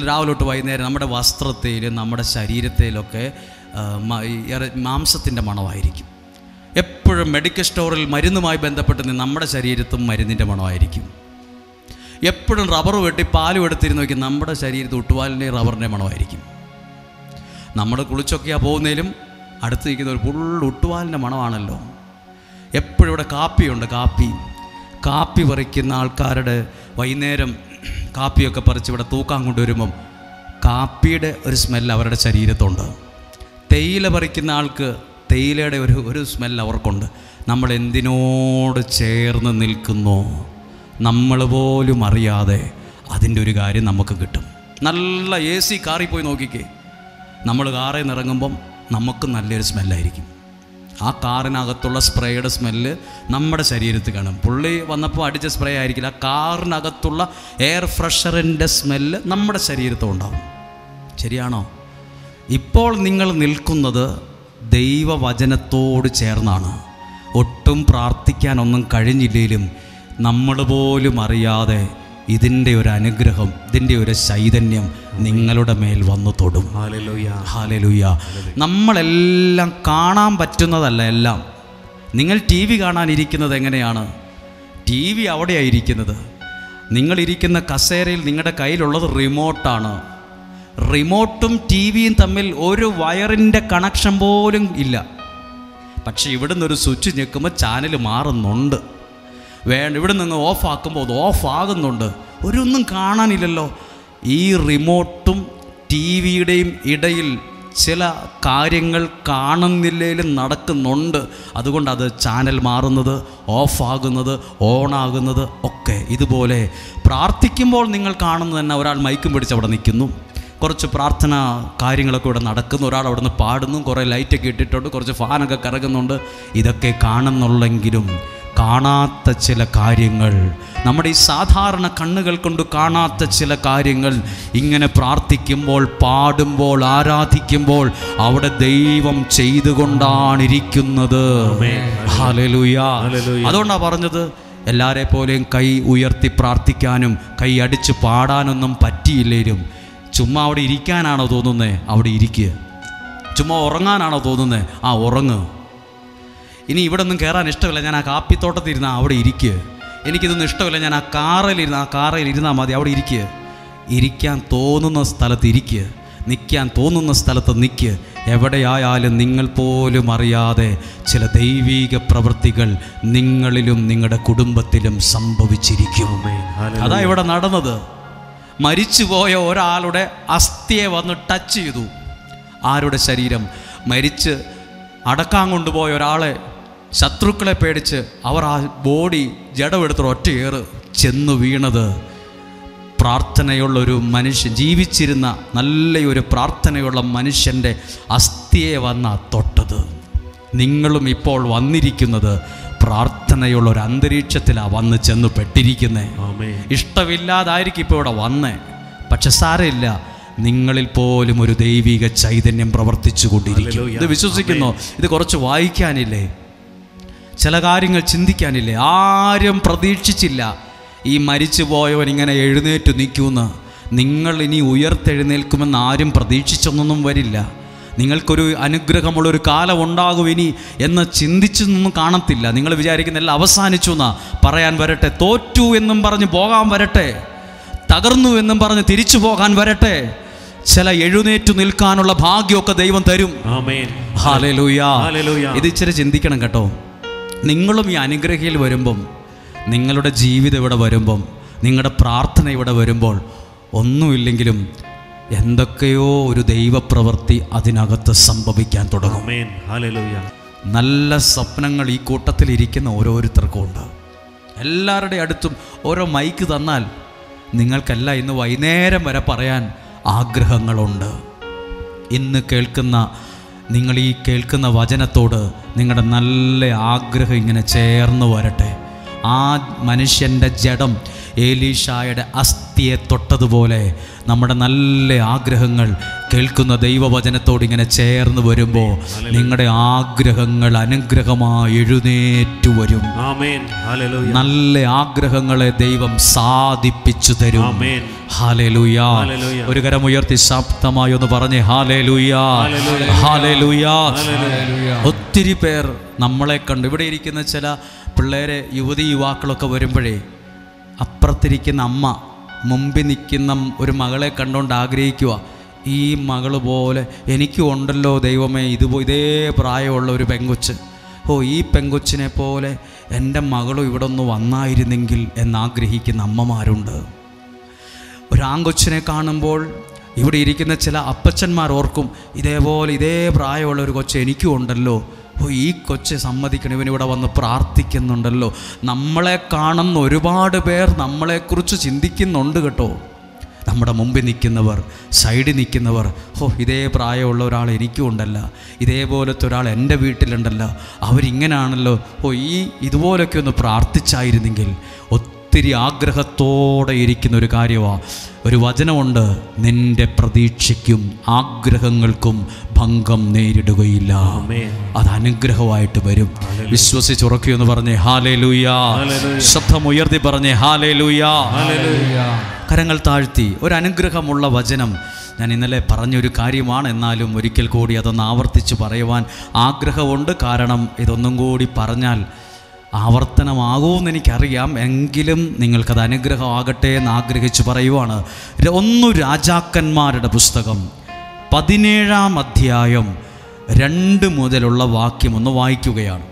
[SPEAKER 3] രാവിലെ തൊട്ട് വൈകുന്നേരം നമ്മുടെ വസ്ത്രത്തിലും നമ്മുടെ ശരീരത്തിലൊക്കെ മാംസത്തിൻ്റെ മണമായിരിക്കും. എപ്പോഴും മെഡിക്കൽ സ്റ്റോറിൽ മരുന്നുമായി ബന്ധപ്പെട്ട് നമ്മുടെ ശരീരത്തും മരുന്നിൻ്റെ മണമായിരിക്കും. എപ്പോഴും റബ്ബർ വെട്ടി പാലും എടുത്തിരുന്ന് നോക്കി, നമ്മുടെ ശരീരത്തിൽ ഒട്ടുപാലിൻ്റെയും റബ്ബറിൻ്റെ മണമായിരിക്കും. നമ്മൾ കുളിച്ചൊക്കെയാണ് പോകുന്നതിലും അടുത്ത് നിൽക്കുന്ന ഒരു ഫുൾ ഒട്ടുപാലിൻ്റെ മണമാണല്ലോ. എപ്പോഴും ഇവിടെ കാപ്പിയുണ്ട്. കാപ്പി പറിക്കുന്ന ആൾക്കാരുടെ വൈകുന്നേരം കാപ്പിയൊക്കെ പറിച്ച് ഇവിടെ തൂക്കാൻ കൊണ്ടുവരുമ്പം കാപ്പിയുടെ ഒരു സ്മെല്ല് അവരുടെ ശരീരത്തുണ്ട്. തേയില പറിക്കുന്ന ആൾക്ക് തേയിലയുടെ ഒരു സ്മെല്ല് അവർക്കുണ്ട്. നമ്മൾ എന്തിനോട് ചേർന്ന് നിൽക്കുന്നോ നമ്മൾ പോലും അറിയാതെ അതിൻ്റെ ഒരു കാര്യം നമുക്ക് കിട്ടും. നല്ല AC കാറിൽ പോയി നോക്കിക്കേ, നമ്മൾ കാറിൽ നിന്ന് ഇറങ്ങുമ്പം നമുക്ക് നല്ലൊരു സ്മെല്ലായിരിക്കും. ആ കാറിനകത്തുള്ള സ്പ്രേയുടെ സ്മെല്ല് നമ്മുടെ ശരീരത്തിൽ കാണും. പുള്ളി വന്നപ്പോൾ അടിച്ച സ്പ്രേ ആയിരിക്കില്ല, ആ കാറിനകത്തുള്ള എയർ ഫ്രഷറിൻ്റെ സ്മെല്ല് നമ്മുടെ ശരീരത്തും ഉണ്ടാവും. ശരിയാണോ? ഇപ്പോൾ നിങ്ങൾ നിൽക്കുന്നത് ദൈവവചനത്തോട് ചേർന്നാണ്. ഒട്ടും പ്രാർത്ഥിക്കാനൊന്നും കഴിഞ്ഞില്ലെങ്കിലും നമ്മൾ പോലും അറിയാതെ ഇതിൻ്റെ ഒരു അനുഗ്രഹം, ഇതിൻ്റെ ഒരു ചൈതന്യം നിങ്ങളുടെ മേൽ വന്നു തൊടും. ഹല്ലേലൂയ. നമ്മളെല്ലാം കാണാൻ പറ്റുന്നതല്ല എല്ലാം. നിങ്ങൾ TV കാണാനിരിക്കുന്നത് എങ്ങനെയാണ്? TV അവിടെയായിരിക്കുന്നത്. നിങ്ങളിരിക്കുന്ന കസേരയിൽ നിങ്ങളുടെ കയ്യിലുള്ളത് റിമോട്ടാണ്. റിമോട്ടും TVയും തമ്മിൽ ഒരു വയറിൻ്റെ കണക്ഷൻ പോലും ഇല്ല. പക്ഷേ ഇവിടെ നിന്നൊരു സ്വിച്ച് ഞെക്കുമ്പോൾ ചാനൽ മാറുന്നുണ്ട്. ഇവിടെ നിന്ന് ഓഫാക്കുമ്പോൾ അത് ഓഫാകുന്നുണ്ട്. ഒന്നും കാണാനില്ലല്ലോ. ഈ റിമോട്ടും TVയുടെയും ഇടയിൽ ചില കാര്യങ്ങൾ കാണുന്നില്ലേലും നടക്കുന്നുണ്ട്. അതുകൊണ്ട് അത് ചാനൽ മാറുന്നത്, ഓഫാകുന്നത്, ഓണാകുന്നത് ഒക്കെ. ഇതുപോലെ പ്രാർത്ഥിക്കുമ്പോൾ നിങ്ങൾ കാണുന്നത് തന്നെ, ഒരാൾ മൈക്കും പിടിച്ച് അവിടെ നിൽക്കുന്നു, കുറച്ച് പ്രാർത്ഥന കാര്യങ്ങളൊക്കെ ഇവിടെ നടക്കുന്നു, ഒരാൾ അവിടെ നിന്ന് പാടുന്നു, കുറേ ലൈറ്റൊക്കെ ഇട്ടിട്ടുണ്ട്, കുറച്ച് ഫാനൊക്കെ കറങ്ങുന്നുണ്ട്. ഇതൊക്കെ കാണുന്നുള്ളെങ്കിലും കാണാത്ത ചില കാര്യങ്ങൾ, നമ്മുടെ ഈ സാധാരണ കണ്ണുകൾ കൊണ്ട് കാണാത്ത ചില കാര്യങ്ങൾ ഇങ്ങനെ പ്രാർത്ഥിക്കുമ്പോൾ, പാടുമ്പോൾ, ആരാധിക്കുമ്പോൾ അവിടെ ദൈവം ചെയ്തുകൊണ്ടാണിരിക്കുന്നത്. ഹല്ലേലൂയ. അതുകൊണ്ടാണ് പറഞ്ഞത്, എല്ലാവരെ പോലെയും കൈ ഉയർത്തി പ്രാർത്ഥിക്കാനും കൈ അടിച്ച് പാടാനൊന്നും പറ്റിയില്ലേലും ചുമ്മാ അവിടെ ഇരിക്കാനാണോ തോന്നുന്നത്? അവിടെ ഇരിക്കുക. ചുമ്മാ ഉറങ്ങാനാണോ തോന്നുന്നത്? ഉറങ്ങ്. ഇനി ഇവിടെ ഒന്നും കയറാൻ ഇഷ്ടമില്ല, ഞാൻ ആ കാപ്പിത്തോട്ടത്തിൽ ഇരുന്നാൽ അവിടെ ഇരിക്കുക. എനിക്കിതൊന്നും ഇഷ്ടമില്ല, ഞാൻ ആ കാറിൽ ഇരുന്നാൽ മതി, അവിടെ ഇരിക്കുക. ഇരിക്കാൻ തോന്നുന്ന സ്ഥലത്ത് ഇരിക്കുക, നിൽക്കാൻ തോന്നുന്ന സ്ഥലത്ത് നിൽക്കുക. എവിടെയായാലും നിങ്ങൾ പോലും അറിയാതെ ചില ദൈവീക പ്രവൃത്തികൾ നിങ്ങളിലും നിങ്ങളുടെ കുടുംബത്തിലും സംഭവിച്ചിരിക്കും. അതാ ഇവിടെ നടന്നത്. മരിച്ചുപോയ ഒരാളുടെ അസ്ഥിയെ വന്ന് ടച്ച് ചെയ്തു. ആരുടെ ശരീരം? മരിച്ച് അടക്കാൻ കൊണ്ടുപോയ ഒരാളെ ശത്രുക്കളെ പേടിച്ച് അവർ ആ ബോഡി ജഡമെടുത്തൊരു ഒറ്റയേറ് ചെന്ന് വീണത് പ്രാർത്ഥനയുള്ളൊരു മനുഷ്യൻ, ജീവിച്ചിരുന്ന നല്ലൊരു പ്രാർത്ഥനയുള്ള മനുഷ്യൻ്റെ അസ്ഥിയെ വന്ന തൊട്ടത്. നിങ്ങളും ഇപ്പോൾ വന്നിരിക്കുന്നത് പ്രാർത്ഥനയുള്ള ഒരു അന്തരീക്ഷത്തിലാണ് വന്ന് ചെന്ന് പെട്ടിരിക്കുന്നത്. ഇഷ്ടമില്ലാതായിരിക്കും ഇപ്പോൾ ഇവിടെ വന്നേ, പക്ഷെ സാരമില്ല, നിങ്ങളിൽ പോലും ഒരു ദൈവിക ചൈതന്യം പ്രവർത്തിച്ചു കൊണ്ടിരിക്കും. ഇത് വിശ്വസിക്കുന്നു? ഇത് കുറച്ച് വായിക്കാനില്ലേ, ചില കാര്യങ്ങൾ ചിന്തിക്കാനില്ലേ? ആരും പ്രതീക്ഷിച്ചില്ല ഈ മരിച്ചു പോയവൻ ഇങ്ങനെ എഴുന്നേറ്റ് നിൽക്കുമെന്ന്. നിങ്ങൾ ഇനി ഉയർത്തെഴുന്നേൽക്കുമെന്ന് ആരും പ്രതീക്ഷിച്ചൊന്നും വരില്ല. നിങ്ങൾക്കൊരു അനുഗ്രഹമുള്ളൊരു കാലം ഉണ്ടാകും ഇനി എന്ന് ചിന്തിച്ചൊന്നും കാണത്തില്ല. നിങ്ങൾ വിചാരിക്കുന്ന എല്ലാം അവസാനിച്ചു എന്നാ പറയാൻ വരട്ടെ, തോറ്റു എന്നും പറഞ്ഞ് പോകാൻ വരട്ടെ, തകർന്നു എന്നും പറഞ്ഞ് തിരിച്ചു പോകാൻ വരട്ടെ. ചില എഴുന്നേറ്റു നിൽക്കാനുള്ള ഭാഗ്യമൊക്കെ ദൈവം തരും. ഹല്ലേലൂയ. ഇത് ഇച്ചിരി ചിന്തിക്കണം കേട്ടോ. നിങ്ങളും ഈ അനുഗ്രഹയിൽ വരുമ്പം, നിങ്ങളുടെ ജീവിതം ഇവിടെ വരുമ്പം, നിങ്ങളുടെ പ്രാർത്ഥന ഇവിടെ വരുമ്പോൾ ഒന്നുമില്ലെങ്കിലും എന്തൊക്കെയോ ഒരു ദൈവപ്രവൃത്തി അതിനകത്ത് സംഭവിക്കാൻ തുടങ്ങും. നല്ല സ്വപ്നങ്ങൾ ഈ കൂട്ടത്തിൽ ഇരിക്കുന്ന ഓരോരുത്തർക്കും ഉണ്ട്. എല്ലാവരുടെ അടുത്തും ഓരോ മൈക്ക് തന്നാൽ
[SPEAKER 1] നിങ്ങൾക്കല്ല ഇന്ന് വൈകുന്നേരം വരെ പറയാൻ ആഗ്രഹങ്ങളുണ്ട്. ഇന്ന് കേൾക്കുന്ന നിങ്ങൾ ഈ കേൾക്കുന്ന വചനത്തോട് നിങ്ങളുടെ നല്ല ആഗ്രഹം ഇങ്ങനെ ചേർന്ന് വരട്ടെ. ആ മനുഷ്യൻ്റെ ജഡം ഏലീഷായുടെ അസ്ഥിയെ തൊട്ടതുപോലെ നമ്മുടെ നല്ല ആഗ്രഹങ്ങൾ കേൾക്കുന്ന ദൈവവചനത്തോട് ഇങ്ങനെ ചേർന്ന് വരുമ്പോൾ നിങ്ങളുടെ ആഗ്രഹങ്ങൾ അനുഗ്രഹമായി എഴുന്നേറ്റു വരും. നല്ല ആഗ്രഹങ്ങളെ ദൈവം സാധിപ്പിച്ചു തരും. ഹല്ലേലൂയ. ഒരു കരം ഉയർത്തി ശബ്ദമായി ഒന്ന് പറഞ്ഞേ ഹല്ലേലൂയ, ഹല്ലേലൂയ. ഒത്തിരി പേർ നമ്മളെ കണ്ട് ഇവിടെ ഇരിക്കുന്ന ചില പിള്ളേരെ, യുവതി യുവാക്കളൊക്കെ വരുമ്പോഴേ അപ്പുറത്തിരിക്കുന്ന അമ്മ മുമ്പിൽ നിൽക്കുന്ന ഒരു മകളെ കണ്ടുകൊണ്ട് ആഗ്രഹിക്കുക, ഈ മകൾ പോലെ എനിക്കും ഉണ്ടല്ലോ ദൈവമേ ഇതേ പ്രായമുള്ള ഒരു പെങ്കൊച്ച്, ഈ പെങ്കൊച്ചിനെ പോലെ എൻ്റെ മകളും ഇവിടെ ഒന്ന് വന്നായിരുന്നെങ്കിൽ എന്നാഗ്രഹിക്കുന്ന അമ്മമാരുണ്ട്. ഒരാങ്കൊച്ചിനെ കാണുമ്പോൾ ഇവിടെ ഇരിക്കുന്ന ചില അപ്പച്ചന്മാർ ഓർക്കും, ഇതേപോലെ ഇതേ പ്രായമുള്ള ഒരു കൊച്ച് എനിക്കും ഉണ്ടല്ലോ, ഈ കൊച്ചെ സമ്മതിക്കണം, ഇവനിവിടെ വന്ന് പ്രാർത്ഥിക്കുന്നുണ്ടല്ലോ. നമ്മളെ കാണുന്ന ഒരുപാട് പേർ നമ്മളെക്കുറിച്ച് ചിന്തിക്കുന്നുണ്ട് കേട്ടോ. നമ്മുടെ മുമ്പിൽ നിൽക്കുന്നവർ, സൈഡിൽ നിൽക്കുന്നവർ, ഇതേ പ്രായമുള്ള ഒരാൾ എനിക്കും ഉണ്ടല്ലോ, ഇതേപോലത്തെ ഒരാൾ എൻ്റെ വീട്ടിലുണ്ടല്ലോ, അവരിങ്ങനെയാണല്ലോ, ഇതുപോലൊക്കെ ഒന്ന് പ്രാർത്ഥിച്ചായിരുന്നെങ്കിൽ. ഒത്തിരി ആഗ്രഹത്തോടെ ഇരിക്കുന്ന ഒരു കാര്യമാണ്. ഒരു വചനമുണ്ട്, നിന്റെ പ്രതീക്ഷയ്ക്കും ആഗ്രഹങ്ങൾക്കും ഭംഗം നേരിടുകയില്ല. അത് അനുഗ്രഹമായിട്ട് വരും. വിശ്വസിച്ചുറക്കിയെന്ന് പറഞ്ഞേ ഹല്ലേലൂയ. ശബ്ദമുയർത്തി പറഞ്ഞേ ഹല്ലേലൂയ. കരങ്ങൾ താഴ്ത്തി. ഒരു അനുഗ്രഹമുള്ള വചനം ഞാൻ ഇന്നലെ പറഞ്ഞൊരു കാര്യമാണ്, എന്നാലും ഒരിക്കൽ കൂടി അതൊന്ന് ആവർത്തിച്ച് പറയുവാൻ ആഗ്രഹമുണ്ട്. കാരണം ഇതൊന്നും കൂടി പറഞ്ഞാൽ ആവർത്തനമാകുമെന്ന് എനിക്കറിയാം, എങ്കിലും നിങ്ങൾക്കത് അനുഗ്രഹമാകട്ടെ എന്ന് ആഗ്രഹിച്ച് പറയുവാണ്. 1 രാജാക്കന്മാരുടെ പുസ്തകം 17-ാം അധ്യായം 2 മുതലുള്ള വാക്യം ഒന്ന് വായിക്കുകയാണ്.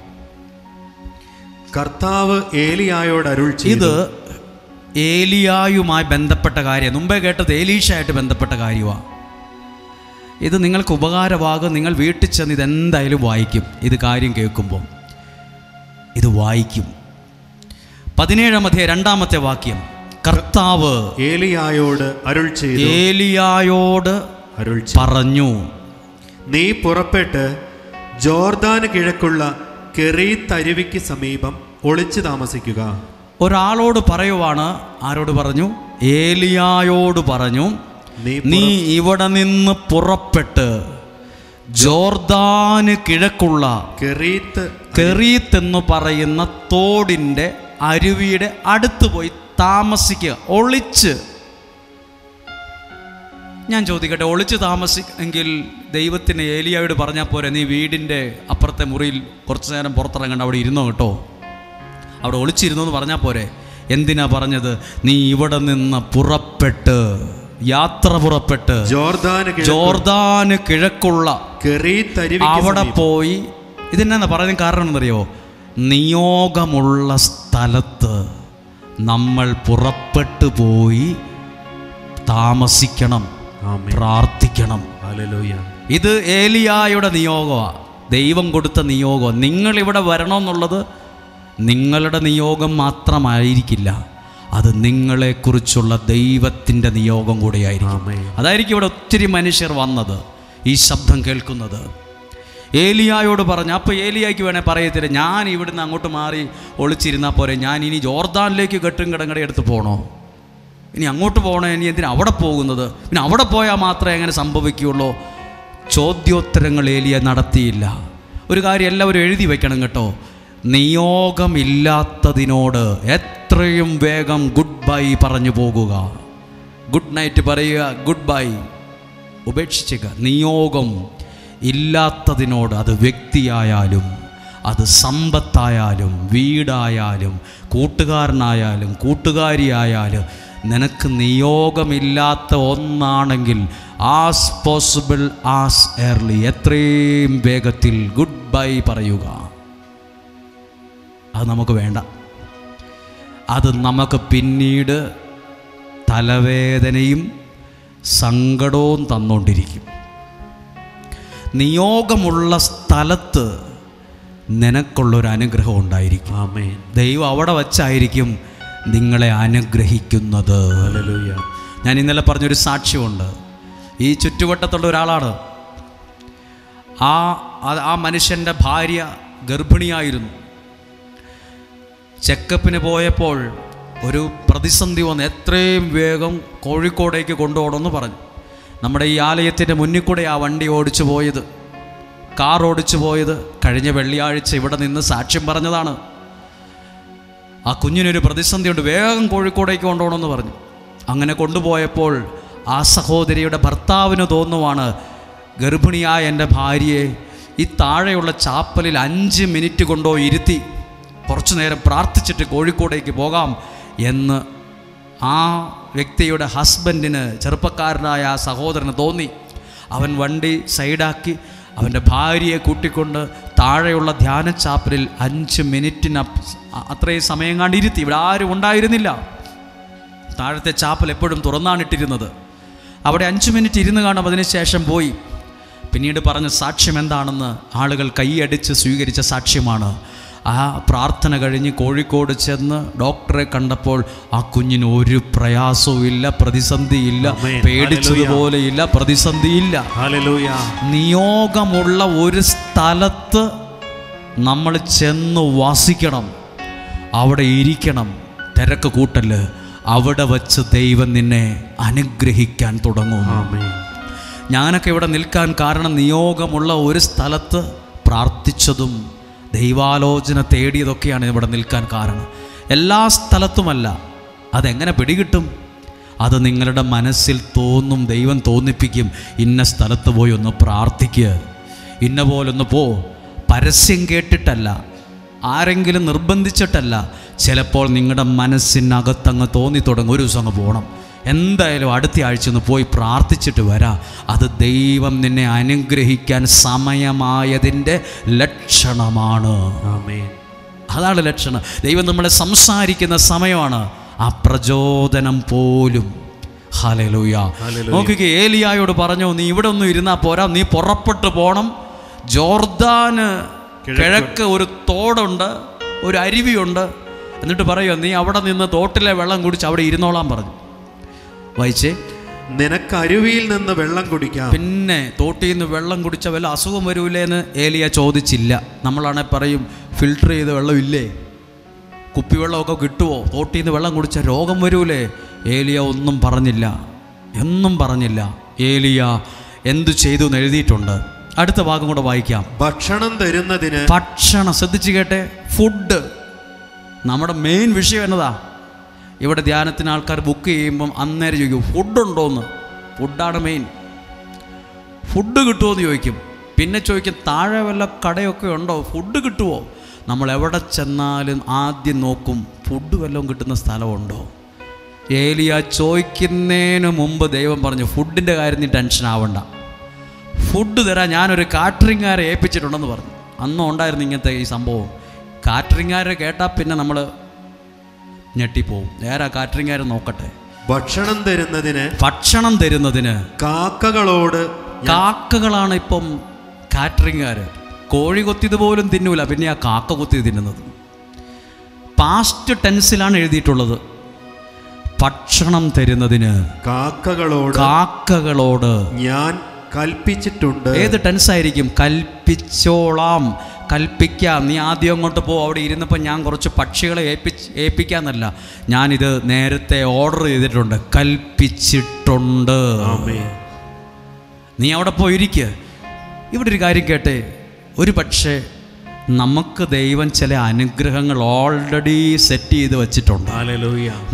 [SPEAKER 2] കർത്താവ് ഏലിയായോട് അരുൾ ചെയ്തു.
[SPEAKER 1] ഇത് ഏലിയായുമായി ബന്ധപ്പെട്ട കാര്യം. മുമ്പേ കേട്ടത് ഏലീഷയായിട്ട് ബന്ധപ്പെട്ട കാര്യമാണ്. ഇത് നിങ്ങൾക്ക് ഉപകാരമാകും. നിങ്ങൾ വീട്ടിൽ ചെന്ന് ഇതെന്തായാലും വായിക്കും. ഇത് കാര്യം കേൾക്കുമ്പോൾ ഇത് വായിക്കും. 17-ാം അധ്യായം 2-ാമത്തെ വാക്യം. കർത്താവ്
[SPEAKER 2] ഏലിയായോട് അരുൾ ചെയ്തു.
[SPEAKER 1] ഏലിയായോട് പറഞ്ഞു,
[SPEAKER 2] നീ പുറപ്പെട്ട് ജോർദാന് കിഴക്കുള്ള കെരീത്ത് അരുവിക്ക് സമീപം ഒളിച്ചു താമസിക്കുക.
[SPEAKER 1] ഒരാളോട് പറയുവാണ്. ആരോട് പറഞ്ഞു? ഏലിയായോട് പറഞ്ഞു, നീ ഇവിടെ നിന്ന് പുറപ്പെട്ട് ജോർദാന് കിഴക്കുള്ള കെരീത്ത് എന്ന് പറയുന്ന തോടിൻ്റെ അരുവിയുടെ അടുത്ത് പോയി താമസിക്കുക, ഒളിച്ച്. ഞാൻ ചോദിക്കട്ടെ, ഒളിച്ച് താമസിക്കെങ്കിൽ ദൈവത്തിന് ഏലിയായോട് പറഞ്ഞാൽ പോരെ, നീ വീടിൻ്റെ അപ്പുറത്തെ മുറിയിൽ കുറച്ചു നേരം പുറത്തിറങ്ങണ്ട, അവിടെ ഇരുന്നോ കേട്ടോ, അവിടെ ഒളിച്ചിരുന്നു എന്ന് പറഞ്ഞാൽ പോരെ? എന്തിനാ പറഞ്ഞത്? നീ ഇവിടെ നിന്ന് പുറപ്പെട്ട്, യാത്ര പുറപ്പെട്ട് ജോർദാന് കിഴക്കുള്ള അവിടെ പോയി. ഇതിനെന്താ പറയുന്നത്? കാരണം എന്നറിയോ? നിയോഗമുള്ള സ്ഥലത്ത് നമ്മൾ പുറപ്പെട്ടു പോയി താമസിക്കണം, പ്രാർത്ഥിക്കണം. ഇത് ഏലിയായുടെ നിയോഗമാണ്, ദൈവം കൊടുത്ത നിയോഗം. നിങ്ങളിവിടെ വരണമെന്നുള്ളത് നിങ്ങളുടെ നിയോഗം മാത്രമായിരിക്കില്ല, അത് നിങ്ങളെക്കുറിച്ചുള്ള ദൈവത്തിൻ്റെ നിയോഗം കൂടെയായിരിക്കും. അതായിരിക്കും ഇവിടെ ഒത്തിരി മനുഷ്യർ വന്നത്, ഈ ശബ്ദം കേൾക്കുന്നത്. ഏലിയായോട് പറഞ്ഞു. അപ്പോൾ ഏലിയായ്ക്ക് വേണേൽ പറയത്തില്ല, ഞാൻ ഇവിടുന്ന് അങ്ങോട്ട് മാറി ഒളിച്ചിരുന്നാൽ പോരെ, ഞാൻ ഇനി ജോർദാനിലേക്ക് കെട്ടും കിടങ്ങടെ എടുത്ത് പോകണോ? ഇനി അങ്ങോട്ട് പോകണോ? ഇനി എന്തിനാ അവിടെ പോകുന്നത്? പിന്നെ അവിടെ പോയാൽ മാത്രമേ അങ്ങനെ സംഭവിക്കുകയുള്ളൂ. ചോദ്യോത്തരങ്ങൾ ഏലിയ നടത്തിയില്ല. ഒരു കാര്യം എല്ലാവരും എഴുതി വയ്ക്കണം കേട്ടോ, നിയോഗമില്ലാത്തതിനോട് എത്രയും വേഗം ഗുഡ് ബൈ പറഞ്ഞു പോകുക. ഗുഡ് നൈറ്റ് പറയുക, ഗുഡ് ബൈ ഉപേക്ഷിക്കുക. നിയോഗം ഇല്ലാത്തതിനോട്, അത് വ്യക്തിയായാലും, അത് സമ്പത്തായാലും, വീടായാലും, കൂട്ടുകാരനായാലും, കൂട്ടുകാരിയായാലും, നിനക്ക് നിയോഗമില്ലാത്ത ഒന്നാണെങ്കിൽ ആസ് പോസിബിൾ ആസ് എർലി, എത്രയും വേഗത്തിൽ ഗുഡ് ബൈ പറയുക. അത് നമുക്ക് വേണ്ട. അത് നമുക്ക് പിന്നീട് തലവേദനയും സങ്കടവും തന്നുകൊണ്ടിരിക്കും. നിയോഗമുള്ള സ്ഥലത്ത് നിനക്കുള്ളൊരു അനുഗ്രഹം ഉണ്ടായിരിക്കും. ദൈവം അവിടെ വച്ചായിരിക്കും നിങ്ങളെ അനുഗ്രഹിക്കുന്നത്.
[SPEAKER 2] ഹല്ലേലൂയ.
[SPEAKER 1] ഞാൻ ഇന്നലെ പറഞ്ഞൊരു സാക്ഷ്യമുണ്ട്. ഈ ചുറ്റുവട്ടത്തുള്ള ഒരാളാണ്. ആ മനുഷ്യൻ്റെ ഭാര്യ ഗർഭിണിയായിരുന്നു. ചെക്കപ്പിന് പോയപ്പോൾ ഒരു പ്രതിസന്ധി വന്ന് എത്രയും വേഗം കോഴിക്കോടേക്ക് കൊണ്ടുപോകണമെന്ന് പറഞ്ഞു. നമ്മുടെ ഈ ആലയത്തിൻ്റെ മുന്നിൽ കൂടെ ആ വണ്ടി ഓടിച്ചു പോയത്, കാർ ഓടിച്ചു പോയത് കഴിഞ്ഞ വെള്ളിയാഴ്ച ഇവിടെ നിന്ന് സാക്ഷ്യം പറഞ്ഞതാണ്. ആ കുഞ്ഞിനൊരു പ്രതിസന്ധിയുണ്ട്, വേഗം കോഴിക്കോടേക്ക് കൊണ്ടുപോകണമെന്ന് പറഞ്ഞു. അങ്ങനെ കൊണ്ടുപോയപ്പോൾ ആ സഹോദരിയുടെ ഭർത്താവിന് തോന്നുവാണ്, ഗർഭിണിയായ എൻ്റെ ഭാര്യയെ ഈ താഴെയുള്ള ചാപ്പലിൽ 5 മിനിറ്റ് കൊണ്ടോ ഇരുത്തി കുറച്ചു നേരം പ്രാർത്ഥിച്ചിട്ട് കോഴിക്കോടേക്ക് പോകാം എന്ന് ആ വ്യക്തിയുടെ ഹസ്ബൻഡിന്, ചെറുപ്പക്കാരനായ ആ സഹോദരന് തോന്നി. അവൻ വണ്ടി സൈഡാക്കി അവൻ്റെ ഭാര്യയെ കൂട്ടിക്കൊണ്ട് താഴെയുള്ള ധ്യാന ചാപ്പലിൽ 5 മിനിറ്റിന് അത്രയും സമയം കണ്ടിരുത്തി. ഇവിടെ ആരും ഉണ്ടായിരുന്നില്ല. താഴത്തെ ചാപ്പൽ എപ്പോഴും തുറന്നാണിട്ടിരുന്നത്. അവിടെ 5 മിനിറ്റ് ഇരുന്ന് കാണും. അതിനുശേഷം പോയി. പിന്നീട് പറഞ്ഞ സാക്ഷ്യം എന്താണെന്ന് ആളുകൾ കൈയടിച്ച് സ്വീകരിച്ച സാക്ഷ്യമാണ്. ആ പ്രാർത്ഥന കഴിഞ്ഞ് കോഴിക്കോട് ചെന്ന് ഡോക്ടറെ കണ്ടപ്പോൾ ആ കുഞ്ഞിന് ഒരു പ്രയാസവും ഇല്ല, പ്രതിസന്ധിയില്ല, പേടിച്ചതുപോലെയില്ല, പ്രതിസന്ധിയില്ല.
[SPEAKER 2] ഹല്ലേലൂയ.
[SPEAKER 1] നിയോഗമുള്ള ഒരു സ്ഥലത്ത് നമ്മൾ ചെന്ന് വസിക്കണം, അവിടെ ഇരിക്കണം, തിരക്ക് കൂട്ടല്. അവിടെ വച്ച് ദൈവം നിന്നെ അനുഗ്രഹിക്കാൻ തുടങ്ങും. ഞാനൊക്കെ ഇവിടെ നിൽക്കാൻ കാരണം നിയോഗമുള്ള ഒരു സ്ഥലത്ത് പ്രാർത്ഥിച്ചതും ദൈവാലോചന തേടിയതൊക്കെയാണ് ഇവിടെ നിൽക്കാൻ കാരണം. എല്ലാ സ്ഥലത്തുമല്ല. അതെങ്ങനെ പിടികിട്ടും? അത് നിങ്ങളുടെ മനസ്സിൽ തോന്നും, ദൈവം തോന്നിപ്പിക്കും. ഇന്ന സ്ഥലത്ത് പോയി ഒന്ന് പ്രാർത്ഥിക്കുക, ഇന്ന പോലൊന്ന് പോ. പരസ്യം കേട്ടിട്ടല്ല, ആരെങ്കിലും നിർബന്ധിച്ചിട്ടല്ല. ചിലപ്പോൾ നിങ്ങളുടെ മനസ്സിനകത്തങ്ങ് തോന്നി തുടങ്ങും, ഒരു ദിവസം അങ്ങ് പോകണം, എന്തായാലും അടുത്ത ആഴ്ച ഒന്ന് പോയി പ്രാർത്ഥിച്ചിട്ട് വരാം. അത് ദൈവം നിന്നെ അനുഗ്രഹിക്കാൻ സമയമായതിൻ്റെ ലക്ഷണമാണ്. അതാണ് ലക്ഷണം. ദൈവം നമ്മളെ സംസാരിക്കുന്ന സമയമാണ്. ആ പ്രചോദനം പോലും. ഹല്ലേലൂയ. നോക്കിക്കേ, ഏലിയായോട് പറഞ്ഞു, നീ ഇവിടെ ഒന്നും ഇരുന്നാൽ പോരാ, നീ പുറപ്പെട്ടു പോകണം. ജോർദാന് കിഴക്ക് ഒരു തോടുണ്ട്, ഒരു അരുവിയുണ്ട്. എന്നിട്ട് പറയുക, നീ അവിടെ നിന്ന് തോട്ടിലെ വെള്ളം കുടിച്ച് അവിടെ ഇരുന്നോളാൻ പറഞ്ഞു. വായിച്ചേ,
[SPEAKER 2] നിനക്ക് അരുവിയിൽ നിന്ന് വെള്ളം കുടിക്കാം.
[SPEAKER 1] പിന്നെ തോട്ടിൽ നിന്ന് വെള്ളം കുടിച്ച വല്ല അസുഖം വരൂലേന്ന് ഏലിയ ചോദിച്ചില്ല. നമ്മളാണെങ്കിൽ പറയും, ഫിൽട്ടർ ചെയ്ത് വെള്ളമില്ലേ, കുപ്പിവെള്ളമൊക്കെ കിട്ടുമോ, തോട്ടിൽ നിന്ന് വെള്ളം കുടിച്ച രോഗം വരൂലേ? ഏലിയ ഒന്നും പറഞ്ഞില്ല, ഒന്നും പറഞ്ഞില്ല. ഏലിയ എന്തു ചെയ്തു എന്ന് എഴുതിയിട്ടുണ്ട്. അടുത്ത ഭാഗം കൂടെ വായിക്കാം.
[SPEAKER 2] ഭക്ഷണം തരുന്നതിന്,
[SPEAKER 1] ഭക്ഷണം, ശ്രദ്ധിച്ച് കേട്ടെ, ഫുഡ്. നമ്മുടെ മെയിൻ വിഷയം എന്നതാ. ഇവിടെ ധ്യാനത്തിന് ആൾക്കാർ ബുക്ക് ചെയ്യുമ്പം അന്നേരം ചോദിക്കും, ഫുഡുണ്ടോയെന്ന്. ഫുഡാണ് മെയിൻ. ഫുഡ് കിട്ടുമോ എന്ന് ചോദിക്കും. പിന്നെ ചോദിക്കും, താഴെ വല്ല കടയൊക്കെ ഉണ്ടോ, ഫുഡ് കിട്ടുമോ? നമ്മൾ എവിടെ ചെന്നാലും ആദ്യം നോക്കും, ഫുഡ് വല്ലതും കിട്ടുന്ന സ്ഥലമുണ്ടോ. ഏലിയ ചോദിക്കുന്നതിന് മുമ്പ് ദൈവം പറഞ്ഞു, ഫുഡിൻ്റെ കാര്യം നീ ടെൻഷൻ ആവണ്ട, ഫുഡ് തരാൻ ഞാനൊരു കാറ്ററിംഗുകാരെ ഏൽപ്പിച്ചിട്ടുണ്ടെന്ന് പറഞ്ഞു. അന്നും ഉണ്ടായിരുന്നു ഇങ്ങനത്തെ ഈ സംഭവം. കാറ്ററിംഗുകാരെ കേട്ടാൽ പിന്നെ നമ്മൾ ഞെട്ടിപ്പോവും. നേരെ കാറ്ററിംഗുകാരെ നോക്കട്ടെ.
[SPEAKER 2] ഭക്ഷണം തരുന്നതിന്
[SPEAKER 3] കാക്കകളോട്. കാക്കകളാണ് ഇപ്പം കാറ്ററിംഗുകാർ. കോഴി കൊത്തിയത് പോലും തിന്നൂല, പിന്നെ ആ കാക്ക കൊത്തി തിന്നുന്നത്. പാസ്റ്റ് ടെൻസിലാണ് എഴുതിയിട്ടുള്ളത്. ഭക്ഷണം തരുന്നതിന് കാക്കകളോട് ഞാൻ കൽപ്പിച്ചിട്ടുണ്ട്. ഏത് ടെൻസായിരിക്കും? കൽപ്പിച്ചോളാം, കൽപ്പിക്കാം. നീ ആദ്യം അങ്ങോട്ട് പോ, അവിടെ ഇരുന്നപ്പോൾ ഞാൻ കുറച്ച് പക്ഷികളെ ഏൽപ്പിക്കാന്നല്ല, ഞാനിത് നേരത്തെ ഓർഡർ ചെയ്തിട്ടുണ്ട്, കൽപ്പിച്ചിട്ടുണ്ട്. നീ അവിടെ പോയിരിക്കുക. ഇവിടെ ഒരു കാര്യം കേട്ടെ, ഒരു പക്ഷേ നമുക്ക് ദൈവം ചില അനുഗ്രഹങ്ങൾ ഓൾറെഡി സെറ്റ് ചെയ്ത് വച്ചിട്ടുണ്ട്.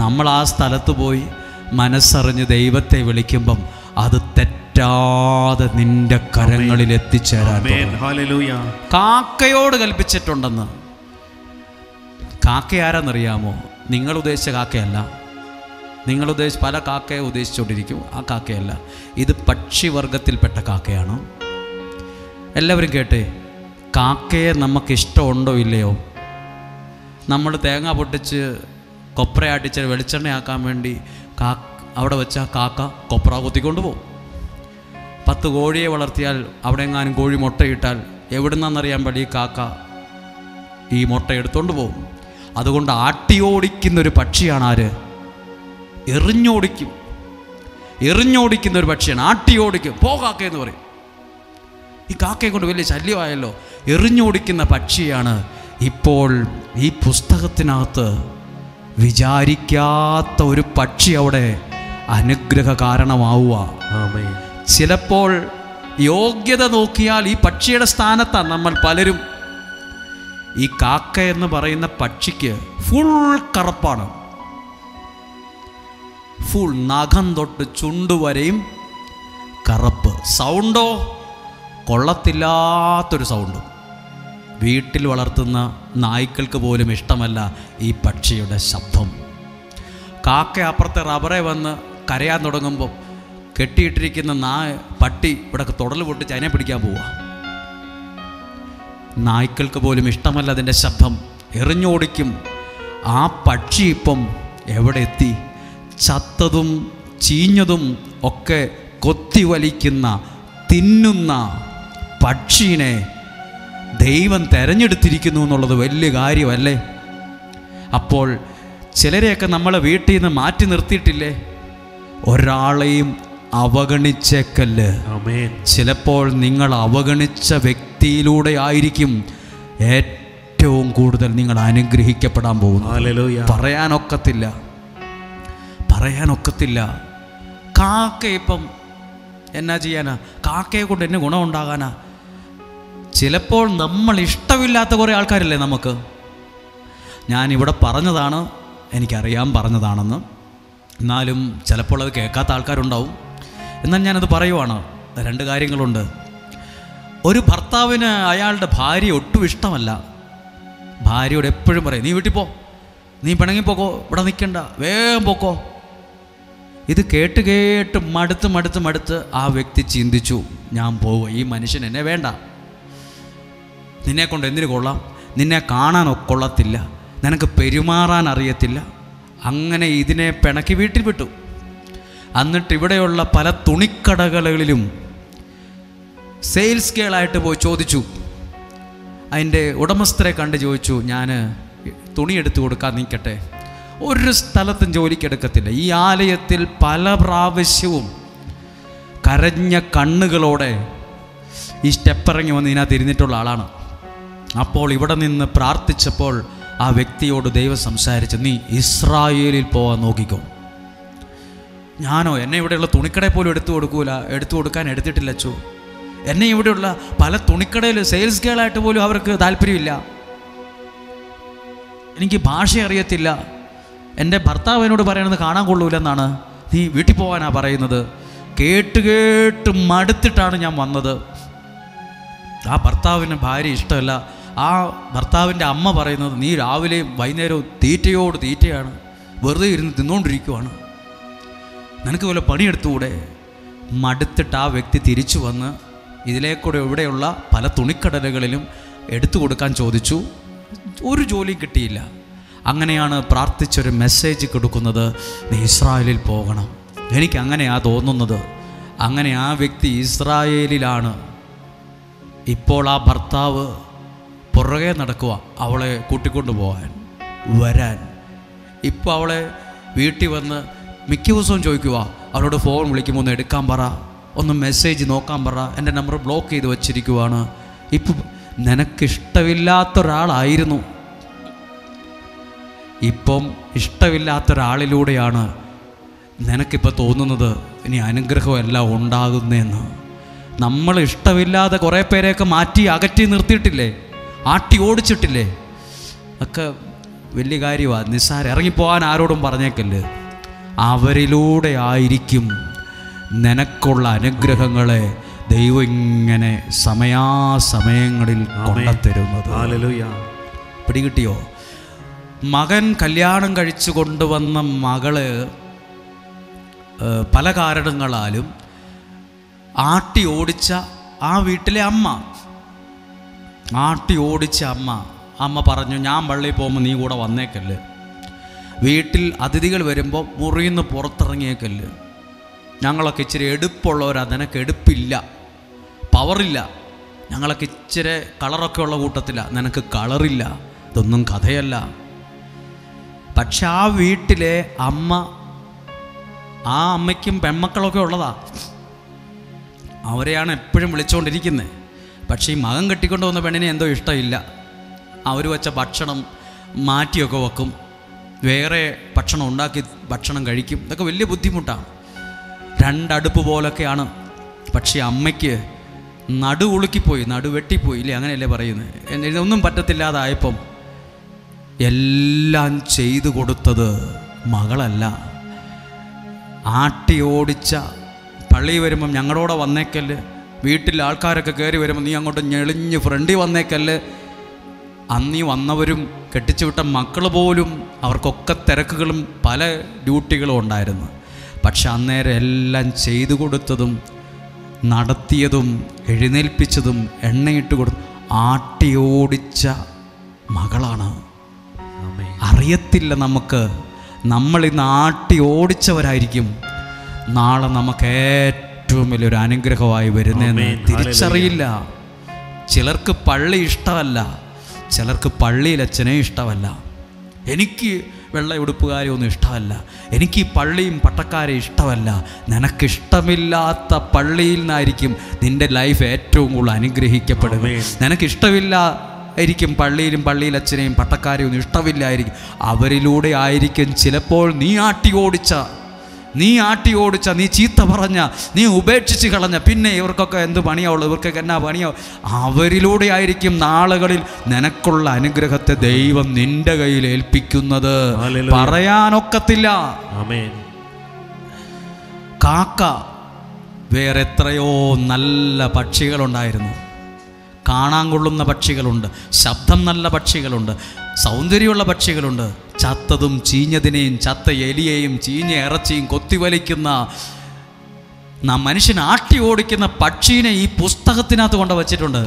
[SPEAKER 3] നമ്മൾ ആ സ്ഥലത്ത് പോയി മനസ്സറിഞ്ഞ് ദൈവത്തെ വിളിക്കുമ്പം അത് തെറ്റാതെ നിന്റെ കരങ്ങളിൽ എത്തിച്ചേരാൻ. കാക്കയോട് കൽപ്പിച്ചിട്ടുണ്ടെന്ന്. കാക്ക ആരാന്നറിയാമോ? നിങ്ങൾ ഉദ്ദേശിച്ച കാക്കയല്ല. നിങ്ങൾ പല കാക്കയെ ഉദ്ദേശിച്ചുകൊണ്ടിരിക്കും. ആ കാക്കയല്ല, ഇത് പക്ഷിവർഗത്തിൽപ്പെട്ട കാക്കയാണ്. എല്ലാവരും കേട്ടെ, കാക്കയെ നമുക്ക് ഇഷ്ടമുണ്ടോ ഇല്ലയോ? നമ്മൾ തേങ്ങ പൊട്ടിച്ച് കൊപ്രയാട്ടിച്ച് വെളിച്ചെണ്ണയാക്കാൻ വേണ്ടി അവിടെ വെച്ചാൽ കാക്ക കൊപ്ര കൊത്തിക്കൊണ്ട് പോകും. 10 കോഴിയെ വളർത്തിയാൽ അവിടെ എങ്ങാനും കോഴി മുട്ടയിട്ടാൽ എവിടുന്നാന്നറിയാൻ പാടില്ല, ഈ കാക്ക ഈ മുട്ട എടുത്തുകൊണ്ട് പോകും. അതുകൊണ്ട് ആട്ടിയോടിക്കുന്നൊരു പക്ഷിയാണ് ആര്? എറിഞ്ഞോടിക്കുന്ന ഒരു പക്ഷിയാണ്. ആട്ടിയോടിക്കും, പോ കാക്കയെന്ന് പറയും. ഈ കാക്കയെ കൊണ്ട് വലിയ ശല്യമായല്ലോ. എറിഞ്ഞോടിക്കുന്ന പക്ഷിയാണ് ഇപ്പോൾ ഈ പുസ്തകത്തിനകത്ത് വിചാരിക്കാത്ത ഒരു പക്ഷി അവിടെ അനുഗ്രഹ കാരണമാവുക. ചിലപ്പോൾ യോഗ്യത നോക്കിയാൽ ഈ പക്ഷിയുടെ സ്ഥാനത്താണ് നമ്മൾ പലരും. ഈ കാക്ക എന്ന് പറയുന്ന പക്ഷിക്ക് ഫുൾ കറുപ്പാണ്, ഫുൾ നഖം തൊട്ട് ചുണ്ടുവരെയും കറുപ്പ്. സൗണ്ടോ കൊള്ളത്തില്ലാത്തൊരു സൗണ്ട്. വീട്ടിൽ വളർത്തുന്ന നായ്ക്കൾക്ക് പോലും ഇഷ്ടമല്ല ഈ പക്ഷിയുടെ ശബ്ദം. കാക്ക അപ്പുറത്തെ റബ്ബറെ വന്ന് കരയാൻ തുടങ്ങുമ്പോൾ കെട്ടിയിട്ടിരിക്കുന്ന പട്ടി ഇവിടെ തുടൽ പൊട്ടിച്ച് അതിനെ പിടിക്കാൻ പോവുക. നായ്ക്കൾക്ക് പോലും ഇഷ്ടമല്ല അതിൻ്റെ ശബ്ദം, എറിഞ്ഞോടിക്കും. ആ പക്ഷി ഇപ്പം എവിടെ എത്തി? ചത്തതും ചീഞ്ഞതും ഒക്കെ കൊത്തി വലിക്കുന്ന തിന്നുന്ന പക്ഷീനെ ദൈവം തെരഞ്ഞെടുത്തിരിക്കുന്നു എന്നുള്ളത് വലിയ കാര്യമല്ലേ? അപ്പോൾ ചിലരെയൊക്കെ നമ്മളെ വീട്ടിൽ നിന്ന് മാറ്റി നിർത്തിയിട്ടില്ലേ? ഒരാളെയും അവഗണിച്ചേക്കല്ല്. ചിലപ്പോൾ നിങ്ങൾ അവഗണിച്ച വ്യക്തിയിലൂടെ ആയിരിക്കും ഏറ്റവും കൂടുതൽ നിങ്ങൾ അനുഗ്രഹിക്കപ്പെടാൻ പോകുന്നത്. പറയാനൊക്കത്തില്ല. കാക്ക ഇപ്പം എന്നാ ചെയ്യാനാ? കാക്കയെ കൊണ്ട് എന്നെ ഗുണമുണ്ടാകാനാ? ചിലപ്പോൾ നമ്മൾ ഇഷ്ടമില്ലാത്ത കുറേ ആൾക്കാരില്ലേ നമുക്ക്. ഞാനിവിടെ പറഞ്ഞതാണ്, എനിക്കറിയാം പറഞ്ഞതാണെന്ന്, എന്നാലും ചിലപ്പോൾ അത് കേൾക്കാത്ത ആൾക്കാരുണ്ടാവും. എന്നാൽ ഞാനത് പറയുവാണ്. രണ്ട് കാര്യങ്ങളുണ്ട്. ഒരു ഭർത്താവിന് അയാളുടെ ഭാര്യ ഒട്ടും ഇഷ്ടമല്ല. ഭാര്യയോട് എപ്പോഴും പറയും, നീ വീട്ടിൽ പോ, നീ പിണങ്ങിപ്പോക്കോ, ഇവിടെ നിൽക്കണ്ട, വേഗം പോക്കോ. ഇത് കേട്ട് മടുത്ത് ആ വ്യക്തി ചിന്തിച്ചു, ഞാൻ പോവുക, ഈ മനുഷ്യൻ എന്നെ വേണ്ട, നിന്നെ കൊണ്ട് എന്തിനു കൊള്ളാം, നിന്നെ കാണാൻ കൊള്ളത്തില്ല, നിനക്ക് പെരുമാറാൻ അറിയത്തില്ല. അങ്ങനെ ഇതിനെ പിണക്കി വീട്ടിൽ വിട്ടു. എന്നിട്ട് ഇവിടെയുള്ള പല തുണിക്കടകളിലും സെയിൽസ് ഗേളായിട്ട് പോയി ചോദിച്ചു. അതിൻ്റെ ഉടമസ്ഥരെ കണ്ട് ചോദിച്ചു, ഞാൻ തുണി എടുത്തു കൊടുക്കാൻ നിൽക്കട്ടെ. ഒരു സ്ഥലത്തും ജോലിക്കെടുക്കത്തില്ല. ഈ ആലയത്തിൽ പല പ്രാവശ്യവും കരഞ്ഞ കണ്ണുകളോടെ ഈ സ്റ്റെപ്പിറങ്ങി വന്ന് ഇതിനകത്ത് ഇരുന്നിട്ടുള്ള ആളാണ്. അപ്പോൾ ഇവിടെ നിന്ന് പ്രാർത്ഥിച്ചപ്പോൾ ആ വ്യക്തിയോട് ദൈവം സംസാരിച്ചു, നീ ഇസ്രായേലിൽ പോകാൻ നോക്കിക്കോ. ഞാനോ എന്നെ ഇവിടെയുള്ള തുണിക്കടയിൽ പോലും എടുത്തു കൊടുക്കാൻ എടുത്തിട്ടില്ല അച്ചു. എന്നെ ഇവിടെയുള്ള പല തുണിക്കടയിൽ സെയിൽസ് ഗേളായിട്ട് പോലും അവർക്ക് താല്പര്യമില്ല. എനിക്ക് ഭാഷ അറിയത്തില്ല. എൻ്റെ ഭർത്താവ് എന്നോട് പറയണത് കാണാൻ കൊള്ളൂലെന്നാണ്. നീ വീട്ടിൽ പോകാനാ പറയുന്നത്. കേട്ട് മടുത്തിട്ടാണ് ഞാൻ വന്നത്. ആ ഭർത്താവിന് ഭാര്യ ഇഷ്ടമല്ല. ആ ഭർത്താവിൻ്റെ അമ്മ പറയുന്നത്, നീ രാവിലെയും വൈകുന്നേരവും തീറ്റയാണ്, വെറുതെ ഇരുന്ന് തിന്നുകൊണ്ടിരിക്കുവാണ്, നിനക്ക് വല്ല പണിയെടുത്തുകൂടെ? മടുത്തിട്ട് ആ വ്യക്തി തിരിച്ചു വന്ന് ഇതിലേക്കൂടെ ഇവിടെയുള്ള പല തുണിക്കടലുകളിലും എടുത്തു കൊടുക്കാൻ ചോദിച്ചു. ഒരു ജോലിയും കിട്ടിയില്ല. അങ്ങനെയാണ് പ്രാർത്ഥിച്ചൊരു മെസ്സേജ് കൊടുക്കുന്നത്, നീ ഇസ്രായേലിൽ പോകണം. എനിക്കങ്ങനെയാണ് തോന്നുന്നത്. അങ്ങനെ ആ വ്യക്തി ഇസ്രായേലിലാണ്. ഇപ്പോൾ ആ ഭർത്താവ് പുറകെ നടക്കുക, അവളെ കൂട്ടിക്കൊണ്ടു വരാൻ. ഇപ്പോൾ അവളെ വീട്ടിൽ വന്ന് മിക്ക ദിവസവും ചോദിക്കുക, അവളോട് ഫോൺ വിളിക്കുമ്പോൾ ഒന്ന് എടുക്കാൻ പറ, ഒന്ന് മെസ്സേജ് നോക്കാൻ പറ, എൻ്റെ നമ്പർ ബ്ലോക്ക് ചെയ്ത് വച്ചിരിക്കുവാണ്. ഇപ്പം നിനക്കിഷ്ടമില്ലാത്തൊരാളായിരുന്നു, ഇപ്പം ഇഷ്ടമില്ലാത്തൊരാളിലൂടെയാണ് നിനക്കിപ്പോൾ തോന്നുന്നത് ഇനി അനുഗ്രഹമെല്ലാം ഉണ്ടാകുന്നതെന്ന്. നമ്മൾ ഇഷ്ടമില്ലാതെ കുറേ പേരെയൊക്കെ മാറ്റി അകറ്റി നിർത്തിയിട്ടില്ലേ, ആട്ടി ഓടിച്ചിട്ടില്ലേ, ഒക്കെ വലിയ കാര്യമാണ്. നിസ്സാരം. ഇറങ്ങിപ്പോകാൻ ആരോടും പറഞ്ഞേക്കല്ലേ. അവരിലൂടെ ആയിരിക്കും നിനക്കുള്ള അനുഗ്രഹങ്ങളെ ദൈവം ഇങ്ങനെ സമയാസമയങ്ങളിൽ കൊണ്ടുത്തരുന്നത്. പിടികിട്ടിയോ? മകൻ കല്യാണം കഴിച്ചു കൊണ്ടുവന്ന മകള് പല കാരണങ്ങളാലും ആട്ടി ഓടിച്ച ആ വീട്ടിലെ അമ്മ പറഞ്ഞു, ഞാൻ പള്ളിയിൽ പോകുമ്പോൾ നീ കൂടെ വന്നേക്കല്ല്, വീട്ടിൽ അതിഥികൾ വരുമ്പോൾ മുറിയിൽ നിന്ന് പുറത്തിറങ്ങിയേക്കല്ല്, ഞങ്ങളൊക്കെ ഇച്ചിരി എടുപ്പുള്ളവരാ, നിനക്ക് എടുപ്പില്ല, പവറില്ല, ഞങ്ങളൊക്കെ ഇച്ചിരി കളറൊക്കെ ഉള്ള കൂട്ടത്തില്ല, നിനക്ക് കളറില്ല, ഇതൊന്നും കഥയല്ല. പക്ഷെ ആ വീട്ടിലെ അമ്മയ്ക്കും പെൺമക്കളൊക്കെ ഉള്ളതാ. അവരെയാണ് എപ്പോഴും വിളിച്ചുകൊണ്ടിരിക്കുന്നത്. പക്ഷേ ഈ മകൻ കെട്ടിക്കൊണ്ട് വന്ന പെണ്ണിനെ എന്തോ ഇഷ്ടമില്ല. അവർ വെച്ച ഭക്ഷണം മാറ്റിയൊക്കെ വെക്കും, വേറെ ഭക്ഷണം ഉണ്ടാക്കി ഭക്ഷണം കഴിക്കും. ഇതൊക്കെ വലിയ ബുദ്ധിമുട്ടാണ്. രണ്ടടുപ്പ് പോലൊക്കെയാണ്. പക്ഷേ അമ്മയ്ക്ക് നടു ഉളുക്കിപ്പോയി, നടു വെട്ടിപ്പോയി, ഇല്ലേ? അങ്ങനെയല്ലേ പറയുന്നത്. ഇതൊന്നും പറ്റത്തില്ലാതായപ്പം എല്ലാം ചെയ്തു കൊടുത്തത് മകളല്ല. ആട്ടി ഓടിച്ച, പള്ളി വരുമ്പം ഞങ്ങളോടെ വന്നേക്കല്ല്, വീട്ടിൽ ആൾക്കാരൊക്കെ കയറി വരുമ്പോൾ നീ അങ്ങോട്ട് ഞെളിഞ്ഞ് ഫ്രണ്ടിൽ വന്നേക്കല്ല്. അന്നീ വന്നവരും കെട്ടിച്ചു വിട്ട മക്കൾ പോലും അവർക്കൊക്കെ തിരക്കുകളും പല ഡ്യൂട്ടികളും ഉണ്ടായിരുന്നു. പക്ഷെ അന്നേരം എല്ലാം ചെയ്തു കൊടുത്തതും നടത്തിയതും എഴുന്നേൽപ്പിച്ചതും എണ്ണയിട്ട് കൊടുത്തു ആട്ടി ഓടിച്ച മകളാണ്. അറിയത്തില്ല നമുക്ക്, നമ്മളിന്ന് ആട്ടി ഓടിച്ചവരായിരിക്കും നാളെ നമുക്ക് ഏറ്റവും വലിയൊരു അനുഗ്രഹമായി വരുന്നതെന്ന് തിരിച്ചറിയില്ല. ചിലർക്ക് പള്ളി ഇഷ്ടമല്ല, ചിലർക്ക് പള്ളിയിലച്ഛനെ ഇഷ്ടമല്ല. എനിക്ക് വെള്ള ഉടുപ്പുകാരെ ഒന്നും ഇഷ്ടമല്ല, എനിക്ക് ഈ പള്ളിയും പട്ടക്കാരെ ഇഷ്ടമല്ല. നിനക്കിഷ്ടമില്ലാത്ത പള്ളിയിൽ നിന്നായിരിക്കും നിൻ്റെ ലൈഫ് ഏറ്റവും കൂടുതൽ അനുഗ്രഹിക്കപ്പെടും. നിനക്കിഷ്ടമില്ലായിരിക്കും പള്ളിയിലും പള്ളിയിലച്ഛനെയും പട്ടക്കാരെയും ഒന്നും ഇഷ്ടമില്ലായിരിക്കും. അവരിലൂടെ ആയിരിക്കും ചിലപ്പോൾ നീ ആട്ടി ഓടിച്ച, നീ ചീത്ത പറഞ്ഞ, നീ ഉപേക്ഷിച്ച് കളഞ്ഞ, പിന്നെ ഇവർക്കൊക്കെ എന്ത് പണിയാവുള്ളൂ, ഇവർക്കൊക്കെ എന്നാ പണിയാവും, അവരിലൂടെ ആയിരിക്കും നാളുകളിൽ നിനക്കുള്ള അനുഗ്രഹത്തെ ദൈവം നിന്റെ കയ്യിൽ ഏൽപ്പിക്കുന്നത്. പറയാനൊക്കത്തില്ല. കാക്ക, വേറെ എത്രയോ നല്ല പക്ഷികളുണ്ടായിരുന്നു. കാണാൻ കൊള്ളുന്ന പക്ഷികളുണ്ട്, ശബ്ദം നല്ല പക്ഷികളുണ്ട്, സൗന്ദര്യമുള്ള പക്ഷികളുണ്ട്. ചത്തതും ചീഞ്ഞതിനെയും ചത്ത എലിയെയും ചീഞ്ഞ ഇറച്ചിയും കൊത്തിവലിക്കുന്ന മനുഷ്യൻ ആട്ടി ഓടിക്കുന്ന പക്ഷീനെ ഈ പുസ്തകത്തിനകത്ത് കൊണ്ട് വച്ചിട്ടുണ്ട്.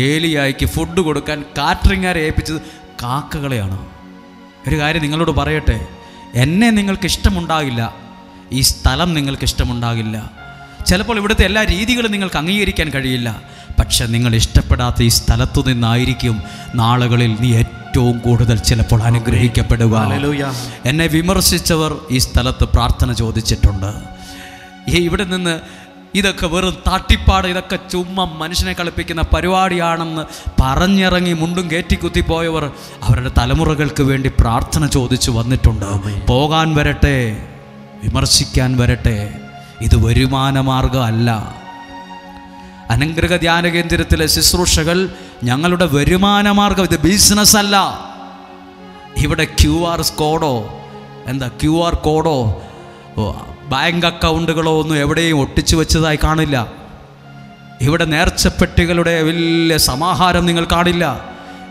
[SPEAKER 3] ഏലിയായിക്ക് ഫുഡ് കൊടുക്കാൻ കാറ്ററിംഗുകാരെ ഏൽപ്പിച്ചത് കാക്കകളെയാണ്. ഒരു കാര്യം നിങ്ങളോട് പറയട്ടെ, എന്നെ നിങ്ങൾക്ക് ഇഷ്ടമുണ്ടാകില്ല, ഈ സ്ഥലം നിങ്ങൾക്ക് ഇഷ്ടമുണ്ടാകില്ല, ചിലപ്പോൾ ഇവിടുത്തെ എല്ലാ രീതികളും നിങ്ങൾക്ക് അംഗീകരിക്കാൻ കഴിയില്ല. പക്ഷെ നിങ്ങൾ ഇഷ്ടപ്പെടാത്ത ഈ സ്ഥലത്തു നിന്നായിരിക്കും നാളുകളിൽ നീ ഏറ്റവും കൂടുതൽ ചിലപ്പോൾ അനുഗ്രഹിക്കപ്പെടുക. എന്നെ വിമർശിച്ചവർ ഈ സ്ഥലത്ത് പ്രാർത്ഥന ചോദിച്ചിട്ടുണ്ട്. ഇവിടെ നിന്ന് ഇതൊക്കെ വെറും തട്ടിപ്പാട്, ഇതൊക്കെ ചുമ്മാ മനുഷ്യനെ കളിപ്പിക്കുന്ന പരിപാടിയാണെന്ന് പറഞ്ഞിറങ്ങി മുണ്ടും കയറ്റിക്കുത്തി പോയവർ അവരുടെ തലമുറകൾക്ക് വേണ്ടി പ്രാർത്ഥന ചോദിച്ചു വന്നിട്ടുണ്ട്. പോകാൻ വരട്ടെ, വിമർശിക്കാൻ വരട്ടെ, ഇത് വരുമാനമാർഗം അല്ല. അനുഗ്രഹ ധ്യാന കേന്ദ്രത്തിലെ ശുശ്രൂഷകൾ ഞങ്ങളുടെ വരുമാനമാർഗം, ഇത് ബിസിനസ് അല്ല. ഇവിടെ QR കോഡോ ബാങ്ക് അക്കൗണ്ടുകളോ ഒന്നും എവിടെയും ഒട്ടിച്ചു വെച്ചതായി കാണില്ല. ഇവിടെ നേർച്ചപ്പെട്ടികളുടെ വലിയ സമാഹാരം നിങ്ങൾ കാണില്ല.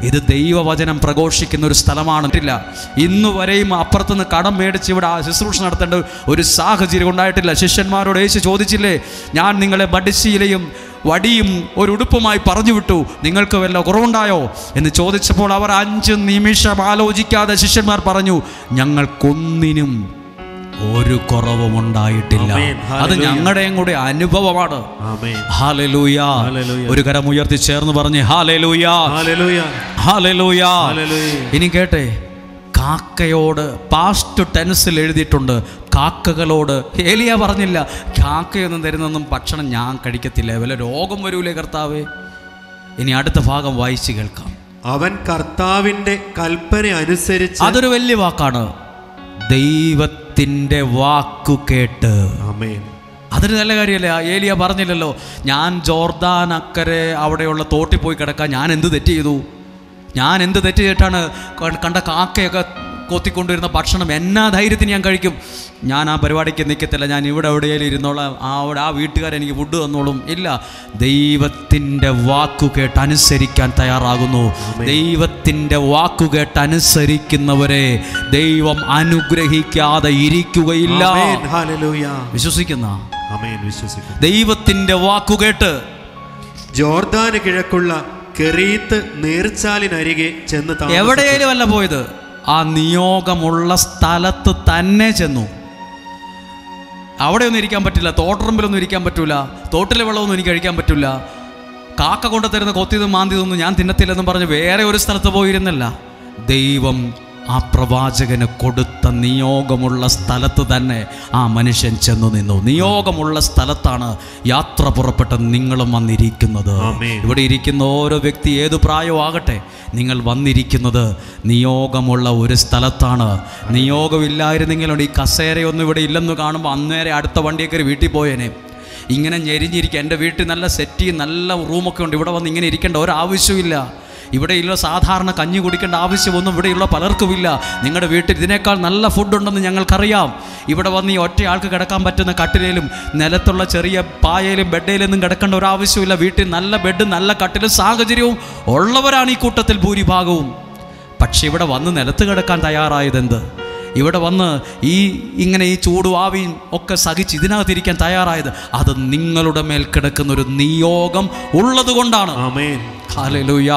[SPEAKER 3] ഇത് ദൈവവചനം പ്രഘോഷിക്കുന്ന ഒരു സ്ഥലമാണ്. ഇന്നു വരെയും അപ്പുറത്തുനിന്ന് കടം മേടിച്ച് ഇവിടെ ശുശ്രൂഷ നടത്തേണ്ട ഒരു സാഹചര്യം ഉണ്ടായിട്ടില്ല. ശിഷ്യന്മാരോട് യേശു ചോദിച്ചില്ലേ, ഞാൻ നിങ്ങളെ ബഡിശീലയും വടിയും ഒരു ഉടുപ്പുമായി പറഞ്ഞു വിട്ടു, നിങ്ങൾക്ക് വല്ല കുറവുണ്ടായോ എന്ന് ചോദിച്ചപ്പോൾ അവർ 5 നിമിഷം ആലോചിക്കാതെ ശിഷ്യന്മാർ പറഞ്ഞു, ഞങ്ങൾക്കൊന്നിനും ഒരു കുറവും ഉണ്ടായിട്ടില്ല. അത് ഞങ്ങളുടെയും കൂടെ അനുഭവമാണ്. ഹല്ലേലൂയ. ഒരു കരം ഉയർത്തി ചേർന്ന് പറഞ്ഞ് ഹല്ലേലൂയ, ഹല്ലേലൂയ. ഇനി കേട്ടെ, കാക്കയോട് പാസ്റ്റ് ടെൻസിൽ എഴുതിയിട്ടുണ്ട്. കാക്കകളോട് ഏലിയ പറഞ്ഞില്ല, കാക്കയൊന്നും തരുന്നൊന്നും ഭക്ഷണം ഞാൻ കഴിക്കത്തില്ല, വല്ല രോഗം വരൂലേ കർത്താവേ. ഇനി അടുത്ത ഭാഗം വായിച്ച് കേൾക്കാം.
[SPEAKER 2] അവൻ കർത്താവിന്റെ കൽപ്പന അനുസരിച്ച്,
[SPEAKER 3] അതൊരു വലിയ വാക്കാണ്, ദൈവത്തിന്റെ വാക്കു കേട്ട്. അതൊരു നല്ല കാര്യമല്ലേ? ഏലിയ പറഞ്ഞില്ലല്ലോ, ഞാൻ ജോർദാൻ അക്കരെ അവിടെയുള്ള തോട്ടിൽ പോയി കിടക്കാൻ ഞാൻ എന്ത് തെറ്റ് ചെയ്തു, ഞാൻ എന്ത് തെറ്റ് ചെയ്തിട്ടാണ് കണ്ട കാക്കയൊക്കെ കൊത്തിക്കൊണ്ടിരുന്ന ഭക്ഷണം എന്നാ ധൈര്യത്തിന് ഞാൻ കഴിക്കും, ഞാൻ ആ പരിപാടിക്ക് നിൽക്കത്തില്ല, ഞാൻ ഇവിടെ എവിടെയെങ്കിലും ഇരുന്നോളാം, അവിടെ ആ വീട്ടുകാരെനിക്ക് ഫുഡ് തന്നോളും. ഇല്ല, ദൈവത്തിൻ്റെ വാക്കു കേട്ട് അനുസരിക്കാൻ തയ്യാറാകുന്നു. ദൈവത്തിൻ്റെ വാക്കു കേട്ട് അനുസരിക്കുന്നവരെ ദൈവം അനുഗ്രഹിക്കാതെ ഇരിക്കുകയില്ല. വിശ്വസിക്കുന്ന ദൈവത്തിൻ്റെ വാക്കു കേട്ട്
[SPEAKER 2] ജോർദാന് കിഴക്കുള്ള കെരീത്ത് നീർച്ചാലിനരികെ ചെന്ന്
[SPEAKER 3] എവിടെയും അല്ല പോയത്, ആ നിയോഗമുള്ള സ്ഥലത്ത് തന്നെ ചെന്നു. അവിടെയൊന്നും ഇരിക്കാൻ പറ്റില്ല, തോട്ടറമ്പിലൊന്നും ഇരിക്കാൻ പറ്റില്ല, തോട്ടിലെ വെള്ളമൊന്നും എനിക്ക് കഴിക്കാൻ പറ്റില്ല, കാക്ക കൊണ്ടു തരുന്ന കൊത്തിയതും മാന്തിയതൊന്നും ഞാൻ തിന്നത്തില്ലെന്നും പറഞ്ഞ് വേറെ ഒരു സ്ഥലത്ത് പോയിരുന്നല്ല.
[SPEAKER 1] ദൈവം ആ പ്രവാചകന് കൊടുത്ത നിയോഗമുള്ള സ്ഥലത്ത് തന്നെ ആ മനുഷ്യൻ ചെന്നു നിന്നു. നിയോഗമുള്ള സ്ഥലത്താണ് യാത്ര പുറപ്പെട്ട നിങ്ങളും വന്നിരിക്കുന്നത്. ഇവിടെ ഇരിക്കുന്ന ഓരോ വ്യക്തി ഏതു പ്രായമാകട്ടെ, നിങ്ങൾ വന്നിരിക്കുന്നത് നിയോഗമുള്ള ഒരു സ്ഥലത്താണ്. നിയോഗമില്ലായിരുന്നെങ്കിലും ഈ കസേരയൊന്നും ഇവിടെ ഇല്ലെന്ന് കാണുമ്പോൾ അന്നേരം അടുത്ത വണ്ടിയെ കയറി വീട്ടിൽ പോയേനെ. ഇങ്ങനെ ഞെരിഞ്ഞിരിക്കുക. എൻ്റെ വീട്ടിൽ നല്ല സെറ്റ് നല്ല റൂമൊക്കെ ഉണ്ട്, ഇവിടെ വന്ന് ഇങ്ങനെ ഇരിക്കേണ്ട ഒരാവശ്യമില്ല. ഇവിടെയുള്ള സാധാരണ കഞ്ഞി കുടിക്കേണ്ട ആവശ്യമൊന്നും ഇവിടെയുള്ള പലർക്കുമില്ല. നിങ്ങളുടെ വീട്ടിൽ ഇതിനേക്കാൾ നല്ല ഫുഡുണ്ടെന്ന് ഞങ്ങൾക്കറിയാം. ഇവിടെ വന്ന് ഈ ഒറ്റയാൾക്ക് കിടക്കാൻ പറ്റുന്ന കട്ടിലേലും നിലത്തുള്ള ചെറിയ പായയിലും ബെഡേലൊന്നും കിടക്കേണ്ട ഒരാവശ്യമില്ല. വീട്ടിൽ നല്ല ബെഡും നല്ല കട്ടിലും സാഹചര്യവും ഉള്ളവരാണ് ഈ കൂട്ടത്തിൽ ഭൂരിഭാഗവും. പക്ഷെ ഇവിടെ വന്ന് നിലത്ത് കിടക്കാൻ തയ്യാറായതെന്ത്? ഇവിടെ വന്ന് ഇങ്ങനെ ഈ ചൂടും ആവിയും ഒക്കെ സഹിച്ച് ഇതിനകത്തിരിക്കാൻ തയ്യാറായത് അത് നിങ്ങളുടെ മേൽ കിടക്കുന്ന ഒരു നിയോഗം ഉള്ളത് കൊണ്ടാണ്. ഹല്ലേലൂയ.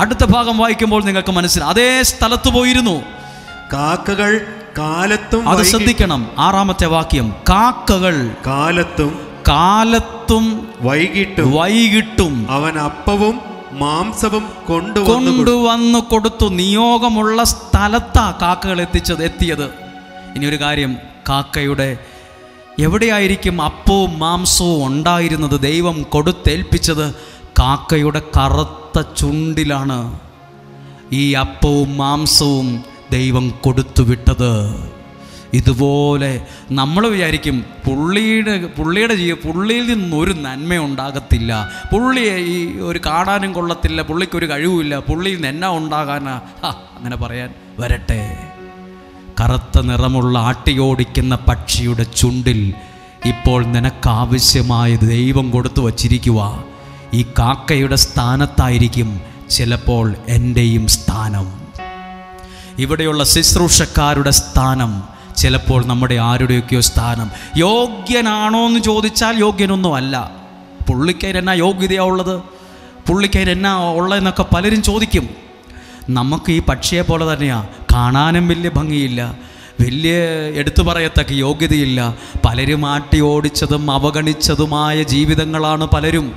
[SPEAKER 1] അടുത്ത ഭാഗം വായിക്കുമ്പോൾ നിങ്ങൾക്ക് മനസ്സിലാവും. അതേ സ്ഥലത്ത് പോയിരുന്നു.
[SPEAKER 2] കാക്കകൾ കാലത്തും,
[SPEAKER 1] അത് ശ്രദ്ധിക്കണം, 6-ാമത്തെ വാക്യം, കാക്കകൾ കാലത്തും വൈകിട്ടും അവൻ
[SPEAKER 2] അപ്പവും മാംസവും
[SPEAKER 1] കൊണ്ടുവന്നു കൊടുത്തു. നിയോഗമുള്ള സ്ഥലത്താ കാക്കകൾ എത്തിയത്. ഇനി ഒരു കാര്യം, കാക്കയുടെ എവിടെയായിരിക്കും അപ്പവും മാംസവും ഉണ്ടായിരുന്നത്? ദൈവം കൊടുത്തേൽപ്പിച്ചത് കാക്കയുടെ കറുത്ത ചുണ്ടിലാണ് ഈ അപ്പവും മാംസവും ദൈവം കൊടുത്തുവിട്ടത്. ഇതുപോലെ നമ്മൾ വിചാരിക്കും പുള്ളിയിൽ നിന്നൊരു നന്മ ഉണ്ടാകത്തില്ല, പുള്ളിയെ ഈ ഒരു കാണാനും കൊള്ളത്തില്ല, പുള്ളിക്കൊരു കഴിവുമില്ല, പുള്ളിയിൽ നിന്ന് എന്നാ ഉണ്ടാകാനാ? അങ്ങനെ പറയാൻ വരട്ടെ. കറുത്ത നിറമുള്ള ആട്ടിയോടിക്കുന്ന പക്ഷിയുടെ ചുണ്ടിൽ ഇപ്പോൾ നിനക്കാവശ്യമായത് ദൈവം കൊടുത്തു വച്ചിരിക്കുക. ഈ കാക്കയുടെ സ്ഥാനത്തായിരിക്കും ചിലപ്പോൾ എൻ്റെയും സ്ഥാനം. ഇവിടെയുള്ള ശുശ്രൂഷക്കാരുടെ സ്ഥാനം ചിലപ്പോൾ നമ്മുടെ ആരുടെയൊക്കെയോ സ്ഥാനം. യോഗ്യനാണോ എന്ന് ചോദിച്ചാൽ യോഗ്യനൊന്നും അല്ല. പുള്ളിക്കതിന് എന്നാ യോഗ്യതയാണ് ഉള്ളത്, പുള്ളിക്കതിന് എന്നാ ഉള്ളതെന്നൊക്കെ പലരും ചോദിക്കും. നമുക്ക് ഈ പക്ഷിയെ പോലെ തന്നെയാണ്. കാണാനും വലിയ ഭംഗിയില്ല, വലിയ എടുത്തു പറയത്തക്ക യോഗ്യതയില്ല. പലരും ആട്ടി ഓടിച്ചതും അവഗണിച്ചതുമായ ജീവിതങ്ങളാണ് പലരും.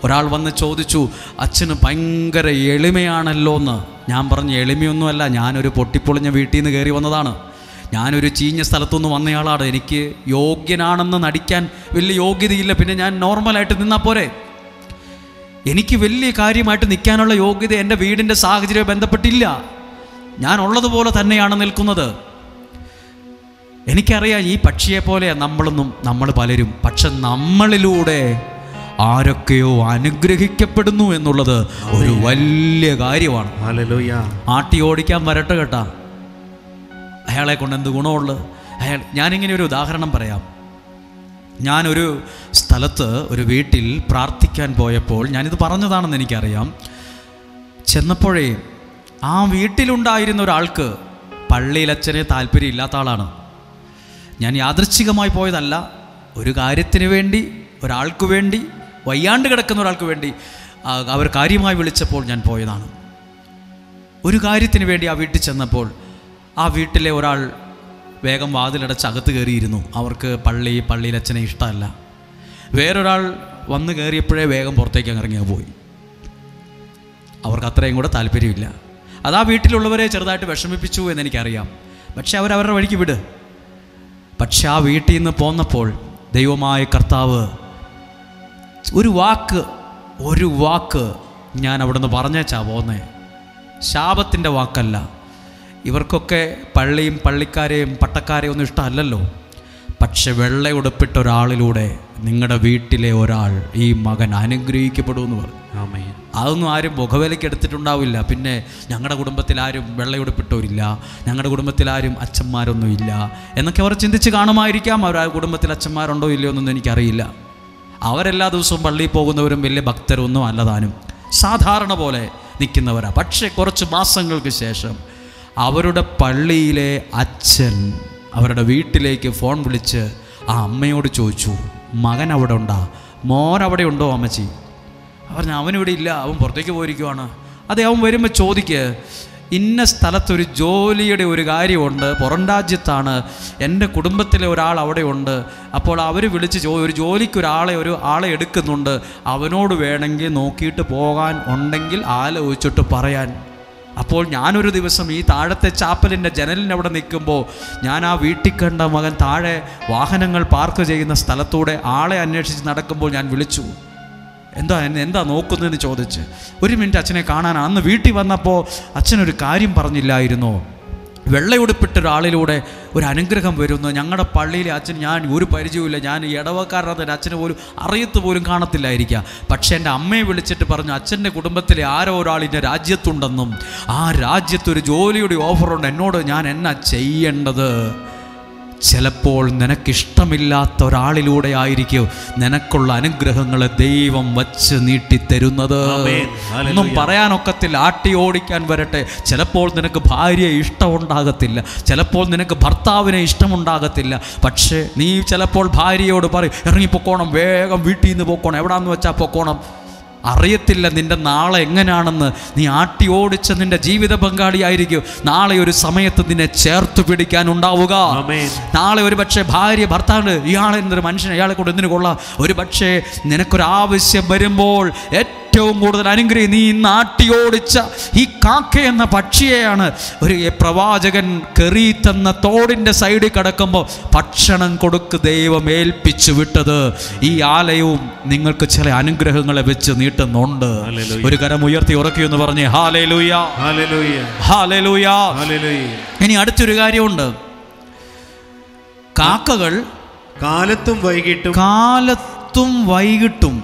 [SPEAKER 1] ഒരാൾ വന്ന് ചോദിച്ചു, അച്ഛന് ഭയങ്കര എളിമയാണല്ലോ എന്ന്. ഞാൻ പറഞ്ഞു, എളിമയൊന്നുമല്ല, ഞാനൊരു പൊട്ടിപ്പൊളിഞ്ഞ വീട്ടിൽ നിന്ന് കയറി വന്നതാണ്, ഞാനൊരു ചീഞ്ഞ സ്ഥലത്തുനിന്ന് വന്നയാളാണ്. എനിക്ക് യോഗ്യനാണെന്ന് നടിക്കാൻ വലിയ യോഗ്യതയില്ല. പിന്നെ ഞാൻ നോർമലായിട്ട് നിന്നാൽ പോരെ? എനിക്ക് വലിയ കാര്യമായിട്ട് നിൽക്കാനുള്ള യോഗ്യത എൻ്റെ വീടിൻ്റെ സാഹചര്യം ബന്ധപ്പെട്ടില്ല. ഞാൻ ഉള്ളതുപോലെ തന്നെയാണ് നിൽക്കുന്നത്. എനിക്കറിയാം ഈ പക്ഷിയെ പോലെയാണ് നമ്മൾ പലരും. പക്ഷെ നമ്മളിലൂടെ ആരൊക്കെയോ അനുഗ്രഹിക്കപ്പെടുന്നു എന്നുള്ളത് ഒരു വലിയ കാര്യമാണ്. ആട്ടി ഓടിക്കാൻ വരട്ടെ കേട്ടാ, അയാളെ കൊണ്ട് എന്ത് ഗുണമുള്ളത്? ഞാനിങ്ങനെ ഒരു ഉദാഹരണം പറയാം. ഞാനൊരു സ്ഥലത്ത് ഒരു വീട്ടിൽ പ്രാർത്ഥിക്കാൻ പോയപ്പോൾ, ഞാനിത് പറഞ്ഞതാണെന്ന് എനിക്കറിയാം, ചെന്നപ്പോഴേ ആ വീട്ടിലുണ്ടായിരുന്ന ഒരാൾക്ക് പള്ളിയിലച്ഛനെ താല്പര്യമില്ലാത്ത ആളാണ്. ഞാൻ യാദൃച്ഛികമായി പോയതല്ല, ഒരു കാര്യത്തിന് വേണ്ടി, ഒരാൾക്ക് വേണ്ടി, വയ്യാണ്ട് കിടക്കുന്ന ഒരാൾക്ക് വേണ്ടി അവർ കാര്യമായി വിളിച്ചപ്പോൾ ഞാൻ പോയതാണ്. ഒരു കാര്യത്തിന് വേണ്ടി ആ വീട്ടിൽ ചെന്നപ്പോൾ ആ വീട്ടിലെ ഒരാൾ വേഗം വാതിലടച്ച് അകത്ത് കയറിയിരുന്നു. അവർക്ക് പള്ളിയിലച്ഛനെ ഇഷ്ടമല്ല. വേറൊരാൾ വന്ന് കയറിയപ്പോഴേ വേഗം പുറത്തേക്ക് ഇറങ്ങി പോയി. അവർക്ക് അത്രയും കൂടെ താല്പര്യമില്ല. അത് ആ വീട്ടിലുള്ളവരെ ചെറുതായിട്ട് വിഷമിപ്പിച്ചു എന്നെനിക്കറിയാം. പക്ഷെ അവരവരുടെ വഴിക്ക് വിട്. പക്ഷെ ആ വീട്ടിൽ നിന്ന് പോന്നപ്പോൾ ദൈവമായ കർത്താവ് ഒരു വാക്ക് ഞാൻ അവിടെ നിന്ന് പറഞ്ഞേച്ചാ പോന്നേ. ശാപത്തിൻ്റെ വാക്കല്ല. ഇവർക്കൊക്കെ പള്ളിയും പള്ളിക്കാരെയും പട്ടക്കാരെയും ഒന്നും ഇഷ്ടമല്ലല്ലോ. പക്ഷെ വെള്ളയുടുപ്പിട്ട ഒരാളിലൂടെ നിങ്ങളുടെ വീട്ടിലെ ഒരാൾ, ഈ മകൻ അനുഗ്രഹിക്കപ്പെടുമെന്ന് പറഞ്ഞു. അതൊന്നും ആരും മുഖവിലയ്ക്ക് എടുത്തിട്ടുണ്ടാവില്ല. പിന്നെ ഞങ്ങളുടെ കുടുംബത്തിൽ ആരും വെള്ളയുടുപ്പിട്ടവരില്ല, ഞങ്ങളുടെ കുടുംബത്തിൽ ആരും അച്ഛന്മാരൊന്നും ഇല്ല എന്നൊക്കെ അവർ ചിന്തിച്ച് കാണുമായിരിക്കാം. അവർ ആ കുടുംബത്തിൽ അച്ഛന്മാരുണ്ടോ ഇല്ലയോ എന്നൊന്നും എനിക്കറിയില്ല. അവരെല്ലാ ദിവസവും പള്ളിയിൽ പോകുന്നവരും വലിയ ഭക്തരൊന്നും അല്ലതാനും, സാധാരണ പോലെ നിൽക്കുന്നവരാണ്. പക്ഷേ കുറച്ച് മാസങ്ങൾക്ക് ശേഷം അവരുടെ പള്ളിയിലെ അച്ഛൻ അവരുടെ വീട്ടിലേക്ക് ഫോൺ വിളിച്ച് ആ അമ്മയോട് ചോദിച്ചു, മകൻ അവിടെ ഉണ്ടോ, മോൻ അവിടെ ഉണ്ടോ അമ്മച്ചി? പറഞ്ഞു, അവനിവിടെ ഇല്ല, അവൻ പുറത്തേക്ക് പോയിരിക്കുവാണ്. അതെ, അവൻ വരുമ്പോൾ ചോദിക്ക്, ഇന്ന സ്ഥലത്തൊരു ജോലിയുടെ ഒരു കാര്യമുണ്ട്, പുറം രാജ്യത്താണ്, എൻ്റെ കുടുംബത്തിലെ ഒരാൾ അവിടെ ഉണ്ട്, അപ്പോൾ അവർ വിളിച്ച് ഒരു ജോലിക്ക് ഒരാളെ എടുക്കുന്നുണ്ട്, അവനോട് വേണമെങ്കിൽ നോക്കിയിട്ട് പോകാൻ ഉണ്ടെങ്കിൽ ആലോചിച്ചിട്ട് പറയാൻ. അപ്പോൾ ഞാനൊരു ദിവസം ഈ താഴത്തെ ചാപ്പലിൻ്റെ ജനലിൻ്റെ അവിടെ നിൽക്കുമ്പോൾ ഞാൻ ആ വീട്ടിൽ കണ്ട മകൻ താഴെ വാഹനങ്ങൾ പാർക്ക് ചെയ്യുന്ന സ്ഥലത്തൂടെ ആളെ അന്വേഷിച്ച് നടക്കുമ്പോൾ ഞാൻ വിളിച്ചു. എന്താ നോക്കുന്നതെന്ന് ചോദിച്ച്. 1 മിനിറ്റ് അച്ഛനെ കാണാനാണ്. അന്ന് വീട്ടിൽ വന്നപ്പോൾ അച്ഛനൊരു കാര്യം പറഞ്ഞില്ലായിരുന്നോ, വെള്ളയുടുപ്പിട്ട ഒരാളിലൂടെ ഒരു അനുഗ്രഹം വരുന്നു. ഞങ്ങളുടെ പള്ളിയിലെ അച്ഛൻ ഞാൻ ഒരു പരിചയമില്ല, ഞാൻ ഇടവക്കാരനാഥൻ അച്ഛനെ പോലും അറിയത്ത് പോലും കാണത്തില്ലായിരിക്കാം. പക്ഷേ എൻ്റെ അമ്മയെ വിളിച്ചിട്ട് പറഞ്ഞു, അച്ഛൻ്റെ കുടുംബത്തിലെ ആരോ ഒരാൾ ഇന്ന രാജ്യത്തുണ്ടെന്നും ആ രാജ്യത്തൊരു ജോലിയുടെ ഓഫറുണ്ട്, എന്നോട് ഞാൻ എന്നാ ചെയ്യേണ്ടത്? ചിലപ്പോൾ നിനക്കിഷ്ടമില്ലാത്ത ഒരാളിലൂടെ ആയിരിക്കും നിനക്കുള്ള അനുഗ്രഹങ്ങളെ ദൈവം വച്ച് നീട്ടിത്തരുന്നത്. ഒന്നും പറയാനൊക്കത്തില്ല, ആട്ടി ഓടിക്കാൻ വരട്ടെ. ചിലപ്പോൾ നിനക്ക് ഭാര്യയെ ഇഷ്ടമുണ്ടാകത്തില്ല, ചിലപ്പോൾ നിനക്ക് ഭർത്താവിനെ ഇഷ്ടമുണ്ടാകത്തില്ല. പക്ഷേ നീ ചിലപ്പോൾ ഭാര്യയോട് പറയും, ഇറങ്ങിപ്പോക്കോണം, വേഗം വീട്ടിൽ നിന്ന് പോക്കോണം, എവിടാന്ന് വെച്ചാൽ പോക്കോണം. അറിയത്തില്ല നിൻ്റെ നാളെ എങ്ങനെയാണെന്ന്. നീ ആട്ടി ഓടിച്ച നിൻ്റെ ജീവിത പങ്കാളിയായിരിക്കും നാളെ ഒരു സമയത്ത് നിന്നെ ചേർത്ത് പിടിക്കാനുണ്ടാവുക. നാളെ ഒരു പക്ഷേ ഭാര്യ ഭർത്താവ്, ഇയാളെന്നൊരു മനുഷ്യൻ, ഇയാളെ കൊണ്ട് എന്തിനു കൊള്ളാം. ഒരു പക്ഷേ നിനക്കൊരാവശ്യം വരുമ്പോൾ ഏറ്റവും കൂടുതൽ അനുഗ്രഹം നീ ഇന്ന് ആട്ടിയോടിച്ച ഈ കാക്ക എന്ന പക്ഷിയെയാണ്. ഒരു പ്രവാചകൻ കെറീത്ത് എന്ന തോടിൻ്റെ സൈഡിൽ കിടക്കുമ്പോൾ ഭക്ഷണം കൊടുക്ക് ദൈവം ഏൽപ്പിച്ചു വിട്ടത്. ഈ ആലയവും നിങ്ങൾക്ക് ചില അനുഗ്രഹങ്ങളെ വെച്ച് നീട്ടുന്നുണ്ട്. ഒരു കരം ഉയർത്തി ഉറക്കിയെന്ന് പറഞ്ഞേ ഹല്ലേലൂയ, ഹല്ലേലൂയ, ഹല്ലേലൂയ. ഇനി അടുത്തൊരു കാര്യമുണ്ട്. കാക്കകൾ കാലത്തും വൈകിട്ടും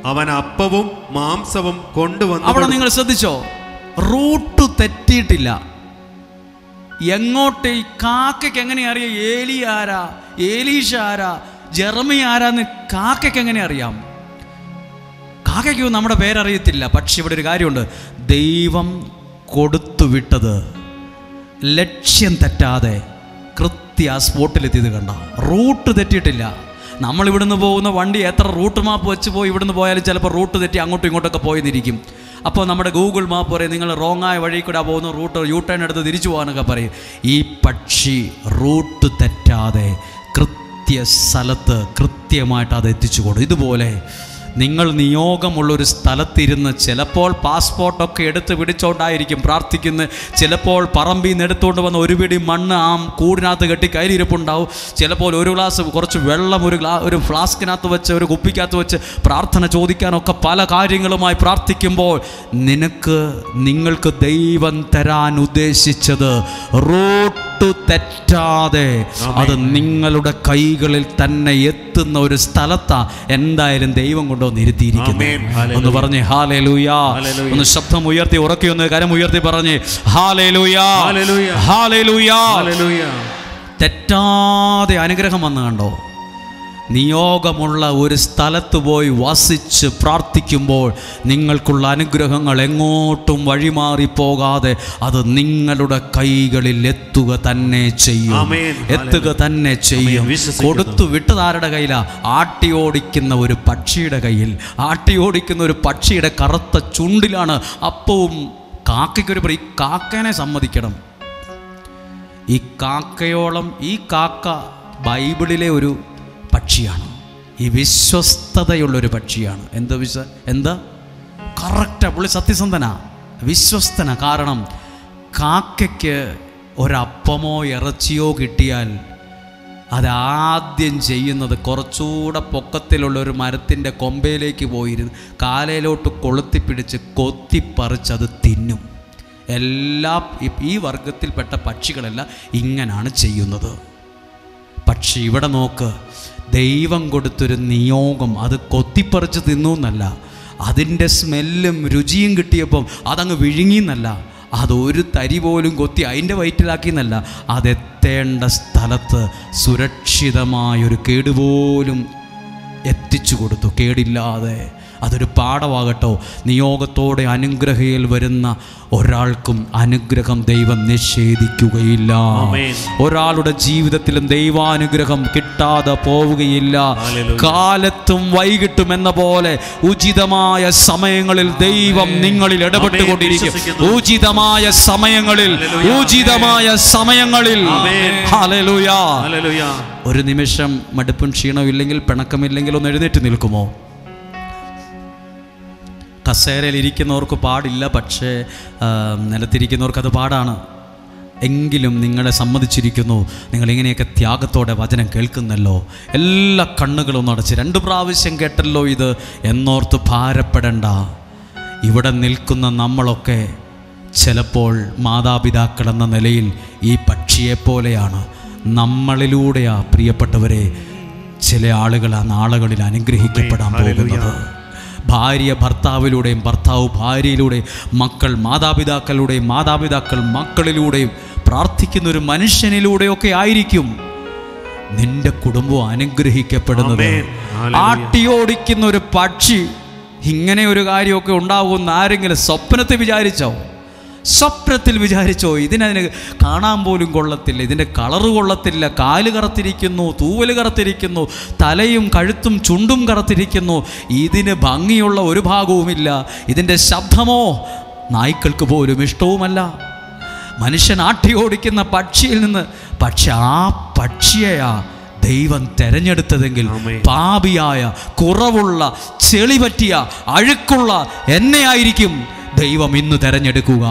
[SPEAKER 2] അവൻ അപ്പവും മാംസവും കൊണ്ടുവന്നു.
[SPEAKER 1] അവിടെ നിങ്ങൾ ശ്രദ്ധിച്ചോ, റൂട്ട് തെറ്റിയിട്ടില്ല. എങ്ങോട്ട് ഈ കാക്കയ്ക്ക് എങ്ങനെ അറിയാം ഏലി ആരാ, ഏലീഷ ആരാ, ജെറമി ആരാന്ന് കാക്കയ്ക്ക് എങ്ങനെ അറിയാം? കാക്കയ്ക്ക് നമ്മുടെ പേരറിയത്തില്ല. പക്ഷെ ഇവിടെ ഒരു കാര്യമുണ്ട്, ദൈവം കൊടുത്തു വിട്ടത് ലക്ഷ്യം തെറ്റാതെ കൃത്യ സ്പോട്ടിലെത്തിയത് കണ്ട. റൂട്ട് തെറ്റിയിട്ടില്ല. നമ്മൾ ഇവിടുന്ന് പോകുന്ന വണ്ടി എത്ര റൂട്ട് മാപ്പ് വെച്ച് പോയി ഇവിടുന്ന് പോയാലും ചിലപ്പോൾ റൂട്ട് തെറ്റി അങ്ങോട്ടും ഇങ്ങോട്ടൊക്കെ പോയെന്നിരിക്കും. അപ്പോൾ നമ്മുടെ ഗൂഗിൾ മാപ്പ് പറയും നിങ്ങൾ റോങ്ങായ വഴി കൂടെ പോകുന്ന റൂട്ട് യൂട്ടേൺ എടുത്ത് തിരിച്ചു പോകാനൊക്കെ പറയും. ഈ പക്ഷി റൂട്ട് തെറ്റാതെ കൃത്യ സ്ഥലത്ത് കൃത്യമായിട്ട് അത് എത്തിച്ചു കൊടുക്കും. ഇതുപോലെ നിങ്ങൾ നിയോഗമുള്ളൊരു സ്ഥലത്തിരുന്ന് ചിലപ്പോൾ പാസ്പോർട്ടൊക്കെ എടുത്ത് പിടിച്ചോണ്ടായിരിക്കും പ്രാർത്ഥിക്കുന്നത്. ചിലപ്പോൾ പറമ്പിൽ നിന്ന് എടുത്തുകൊണ്ട് വന്ന ഒരു പിടി മണ്ണ് ആ കൂടിനകത്ത് കെട്ടി കയ്യിലിരിപ്പുണ്ടാവും. ചിലപ്പോൾ ഒരു ഗ്ലാസ് കുറച്ച് വെള്ളം ഒരു ഫ്ലാസ്കിനകത്ത് വെച്ച് ഒരു കുപ്പിക്കകത്ത് വെച്ച് പ്രാർത്ഥന ചോദിക്കാനൊക്കെ പല കാര്യങ്ങളുമായി പ്രാർത്ഥിക്കുമ്പോൾ നിങ്ങൾക്ക് ദൈവം തരാൻ ഉദ്ദേശിച്ചത് റൂട്ട് തെറ്റാതെ അത് നിങ്ങളുടെ കൈകളിൽ തന്നെ എത്തുന്ന ഒരു സ്ഥലത്താ എന്തായാലും ദൈവം കൊണ്ടുവന്ന് ഇരുത്തിയിരിക്കുന്നത്. ഒന്ന് പറഞ്ഞേ ഹല്ലേലൂയ. ഒന്ന് ശബ്ദം ഉയർത്തി ഉറക്കി ഒന്ന് കരം ഉയർത്തി പറഞ്ഞേ ഹല്ലേലൂയ, ഹല്ലേലൂയ. തെറ്റാതെ അനുഗ്രഹം വന്നു കണ്ടോ. നിയോഗമുള്ള ഒരു സ്ഥലത്ത് പോയി വസിച്ച് പ്രാർത്ഥിക്കുമ്പോൾ നിങ്ങൾക്കുള്ള അനുഗ്രഹങ്ങൾ എങ്ങോട്ടും വഴിമാറിപ്പോകാതെ അത് നിങ്ങളുടെ കൈകളിൽ എത്തുക തന്നെ ചെയ്യും, എത്തുക തന്നെ ചെയ്യും. കൊടുത്തു വിട്ടതാരുടെ കയ്യിലാ? ആട്ടി ഓടിക്കുന്ന ഒരു പക്ഷിയുടെ കയ്യിൽ. ആട്ടി ഓടിക്കുന്ന ഒരു പക്ഷിയുടെ കറുത്ത ചുണ്ടിലാണ് അപ്പവും. കാക്കയ്ക്കൊരു ഈ കാക്കനെ സമ്മതിക്കണം. ഈ കാക്കയോളം ഈ കാക്ക ബൈബിളിലെ ഒരു പക്ഷിയാണ്. ഈ വിശ്വസ്തതയുള്ളൊരു പക്ഷിയാണ്. എന്താ കറക്റ്റാ. പുള്ളി സത്യസന്ധനാ, വിശ്വസ്തനാ. കാരണം കാക്കയ്ക്ക് ഒരപ്പമോ ഇറച്ചിയോ കിട്ടിയാൽ അതാദ്യം ചെയ്യുന്നത് കുറച്ചുകൂടെ പൊക്കത്തിലുള്ള ഒരു മരത്തിൻ്റെ കൊമ്പയിലേക്ക് പോയിരുന്ന് കാലയിലോട്ട് കൊളുത്തിപ്പിടിച്ച് കൊത്തിപ്പറിച്ചത് തിന്നും. ഈ വർഗത്തിൽപ്പെട്ട പക്ഷികളെല്ലാം ഇങ്ങനാണ് ചെയ്യുന്നത്. പക്ഷെ ഇവിടെ നോക്ക്, ദൈവം കൊടുത്തൊരു നിയോഗം അത് കൊത്തിപ്പറിച്ച് തിന്നു എന്നല്ല, അതിൻ്റെ സ്മെല്ലും രുചിയും കിട്ടിയപ്പം അതങ്ങ് വിഴുങ്ങിന്നല്ല, അതൊരു തരി പോലും കൊത്തി അതിൻ്റെ വയറ്റിലാക്കി എന്നല്ല, അതെത്തേണ്ട സ്ഥലത്ത് സുരക്ഷിതമായൊരു കേടുപോലും എത്തിച്ചു കൊടുത്തു, കേടില്ലാതെ. അതൊരു പാഠമാകട്ടോ. നിയോഗത്തോടെ അനുഗ്രഹയിൽ വരുന്ന ഒരാൾക്കും അനുഗ്രഹം ദൈവം നിഷേധിക്കുകയില്ല. ഒരാളുടെ ജീവിതത്തിലും ദൈവാനുഗ്രഹം കിട്ടാതെ പോവുകയില്ല. കാലത്തും വൈകിട്ടും എന്ന പോലെ ഉചിതമായ സമയങ്ങളിൽ ദൈവം നിങ്ങളിൽ ഇടപെട്ടുകൊണ്ടിരിക്കും. ഉചിതമായ സമയങ്ങളിൽ, ഉചിതമായ സമയങ്ങളിൽ. ഹല്ലേലൂയ. ഒരു നിമിഷം മടുപ്പും ക്ഷീണവും ഇല്ലെങ്കിൽ, പിണക്കമില്ലെങ്കിൽ ഒന്ന് എഴുന്നേറ്റ് നിൽക്കുമോ? കസേരയിൽ ഇരിക്കുന്നവർക്ക് പാടില്ല, പക്ഷേ നിലത്തിരിക്കുന്നവർക്ക് അത് പാടാണ്. എങ്കിലും നിങ്ങളെ സമ്മതിച്ചിരിക്കുന്നു. നിങ്ങളിങ്ങനെയൊക്കെ ത്യാഗത്തോടെ വചനം കേൾക്കുന്നല്ലോ. എല്ലാ കണ്ണുകളും അടച്ച് 2 പ്രാവശ്യം കേട്ടല്ലോ ഇത് എന്നോർത്ത് ഭാരപ്പെടണ്ട. ഇവിടെ നിൽക്കുന്ന നമ്മളൊക്കെ ചിലപ്പോൾ മാതാപിതാക്കളെന്ന നിലയിൽ ഈ പക്ഷിയെപ്പോലെയാണ്. നമ്മളിലൂടെയാ പ്രിയപ്പെട്ടവരെ ചില ആളുകൾ ആ നാളുകളിൽ അനുഗ്രഹിക്കപ്പെടാൻ പോകുന്നത്. ഭാര്യ ഭർത്താവിലൂടെയും, ഭർത്താവ് ഭാര്യയിലൂടെയും, മക്കൾ മാതാപിതാക്കളുടെയും, മാതാപിതാക്കൾ മക്കളിലൂടെയും, പ്രാർത്ഥിക്കുന്ന ഒരു മനുഷ്യനിലൂടെയൊക്കെ ആയിരിക്കും നിന്റെ കുടുംബം അനുഗ്രഹിക്കപ്പെടുന്നത്. ആട്ടിയോടിക്കുന്ന ഒരു പക്ഷി ഇങ്ങനെ ഒരു കാര്യമൊക്കെ ഉണ്ടാകുമെന്ന് ആരെങ്കിലും സ്വപ്നത്തിൽ വിചാരിച്ചോ? സ്വപ്നത്തിൽ വിചാരിച്ചോ? ഇതിനതിന് കാണാൻ പോലും കൊള്ളത്തില്ല, ഇതിൻ്റെ കളറ് കൊള്ളത്തില്ല. കാല് കറുത്തിരിക്കുന്നു, തൂവൽ കറുത്തിരിക്കുന്നു, തലയും കഴുത്തും ചുണ്ടും കറുത്തിരിക്കുന്നു. ഇതിന് ഭംഗിയുള്ള ഒരു ഭാഗവുമില്ല. ഇതിൻ്റെ ശബ്ദമോ നായ്ക്കൾക്ക് പോലും ഇഷ്ടവുമല്ല. മനുഷ്യൻ ആട്ടി ഓടിക്കുന്ന പക്ഷിയിൽ നിന്ന്, പക്ഷെ ആ പക്ഷിയെയാ ദൈവം തെരഞ്ഞെടുത്തതെങ്കിൽ പാപിയായ, കുറവുള്ള, ചെളി പറ്റിയ, അഴുക്കുള്ള എന്നെയായിരിക്കും ദൈവം ഇന്ന് തെരഞ്ഞെടുക്കുക.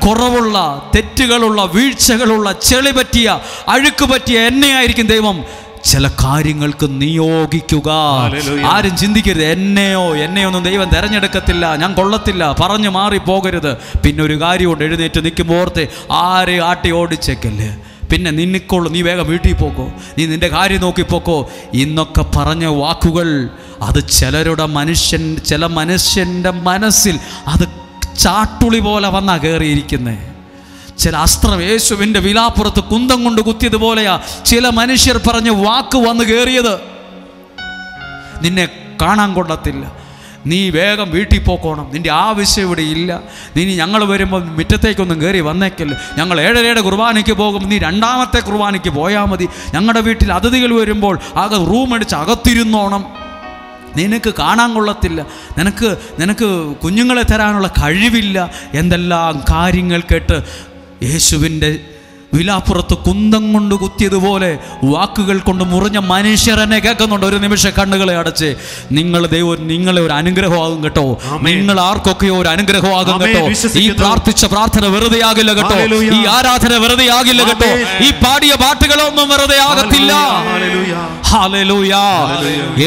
[SPEAKER 1] കുറവുള്ള, തെറ്റുകളുള്ള, വീഴ്ചകളുള്ള, ചെളി പറ്റിയ, അഴുക്ക് പറ്റിയ എന്നെയായിരിക്കും ദൈവം ചില കാര്യങ്ങൾക്ക് നിയോഗിക്കുക. ആരും ചിന്തിക്കരുത് എന്നെയൊന്നും ദൈവം തെരഞ്ഞെടുക്കത്തില്ല, ഞാൻ കൊള്ളത്തില്ല, പറഞ്ഞു മാറി പോകരുത്. പിന്നെ ഒരു കാര്യമുണ്ട്, എഴുന്നേറ്റ് നിൽക്കുമ്പോൾ ഓർത്ത് ആരെ ആട്ടി ഓടിച്ചേക്കല്ലേ. പിന്നെ നിന്നിക്കോളൂ, നീ വേഗം വീട്ടിൽ പോക്കോ, നീ നിൻ്റെ കാര്യം നോക്കിപ്പോക്കോ. ഇന്നൊക്കെ പറഞ്ഞ വാക്കുകൾ അത് ചില മനുഷ്യൻ്റെ മനസ്സിൽ അത് ചാട്ടുളി പോലെ വന്നാ കയറിയിരിക്കുന്നേ. ചില അസ്ത്രം യേശുവിൻ്റെ വിലാപ്പുറത്ത് കുന്തം കൊണ്ട് കുത്തിയതുപോലെയാ ചില മനുഷ്യർ പറഞ്ഞ വാക്ക് വന്ന് കയറിയത്. നിന്നെ കാണാൻ കൊള്ളത്തില്ല, നീ വേഗം വീട്ടിൽ പോക്കോണം, നിൻ്റെ ആവശ്യം ഇവിടെ ഇല്ല, നീ ഞങ്ങൾ വരുമ്പോൾ മുറ്റത്തേക്കൊന്നും കയറി വന്നേക്കല്ല, ഞങ്ങൾ 7:30 കുർബാനയ്ക്ക് പോകും, നീ 2ാമത്തെ കുർബാനയ്ക്ക് പോയാൽ മതി, ഞങ്ങളുടെ വീട്ടിൽ അതിഥികൾ വരുമ്പോൾ ആകെ റൂം അടിച്ച് അകത്തിരുന്നോണം, നിനക്ക് കാണാൻ കൊള്ളത്തില്ല, നിനക്ക് കുഞ്ഞുങ്ങളെ തരാനുള്ള കഴിവില്ല, എന്തെല്ലാം കാര്യങ്ങൾ കേട്ട് യേശുവിൻ്റെ വിലാപ്പുറത്ത് കുന്തം കൊണ്ട് കുത്തിയതുപോലെ വാക്കുകൾ കൊണ്ട് മുറിഞ്ഞ മനുഷ്യർ എന്നെ കേൾക്കുന്നുണ്ട്. ഒരു നിമിഷം കണ്ണുകളെ അടച്ച്, നിങ്ങളെ ഒരു അനുഗ്രഹമാകും കേട്ടോ. നിങ്ങൾ ആർക്കൊക്കെയോ ഒരു അനുഗ്രഹമാകും കേട്ടോ. ഈ പ്രാർത്ഥിച്ച പ്രാർത്ഥന വെറുതെ ആകില്ല കേട്ടോ. ഈ ആരാധന വെറുതെ ആകില്ല കേട്ടോ. ഈ പാടിയ പാട്ടുകളൊന്നും വെറുതെ ആകത്തില്ല. ഹല്ലേലൂയ.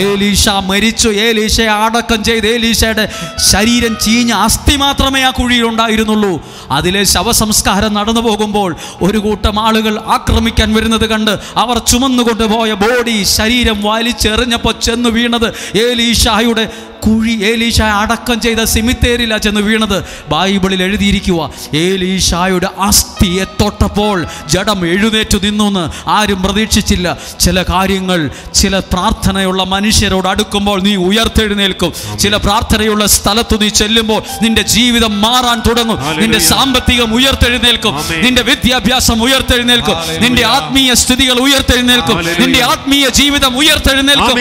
[SPEAKER 1] ഏലീശ മരിച്ചു, ഏലീശയെ അടക്കം ചെയ്ത് ഏലീശയുടെ ശരീരം ചീഞ്ഞ അസ്ഥി മാത്രമേ ആ കുഴിയിൽ ഉണ്ടായിരുന്നുള്ളൂ. അതിലെ ശവസംസ്കാരം നടന്നു പോകുമ്പോൾ ഒരു കൂട്ടം ആളുകൾ ആക്രമിക്കാൻ വരുന്നത് കണ്ട് അവർ ചുമന്നുകൊണ്ട് പോയ ബോഡി, ശരീരം വലിച്ചെറിഞ്ഞപ്പോൾ ചെന്ന് വീണത് ഏലീശായുടെ കുഴി, ഏലീശ അടക്കം ചെയ്ത സിമിത്തേരില ചെന്ന് വീണത്. ബൈബിളിൽ എഴുതിയിരിക്കുക, ഏലീശായുടെ അസ്ഥിയെ തൊട്ടപ്പോൾ ജഡം എഴുന്നേറ്റു നിന്നു. ആരും പ്രതീക്ഷിച്ചില്ല. ചില കാര്യങ്ങൾ, ചില പ്രാർത്ഥനയുള്ള മനുഷ്യരോട് അടുക്കുമ്പോൾ നീ ഉയർത്തെഴുന്നേൽക്കും. ചില പ്രാർത്ഥനയുള്ള സ്ഥലത്ത് നീ ചെല്ലുമ്പോൾ നിന്റെ ജീവിതം മാറാൻ തുടങ്ങും. നിന്റെ സാമ്പത്തികം ഉയർത്തെഴുന്നേൽക്കും, നിന്റെ വിദ്യാഭ്യാസം ഉയർത്തെഴുന്നേൽക്കും, നിന്റെ ആത്മീയ സ്ഥിതികൾ ഉയർത്തെഴുന്നേൽക്കും, നിന്റെ ആത്മീയ ജീവിതം ഉയർത്തെഴുന്നേൽക്കും.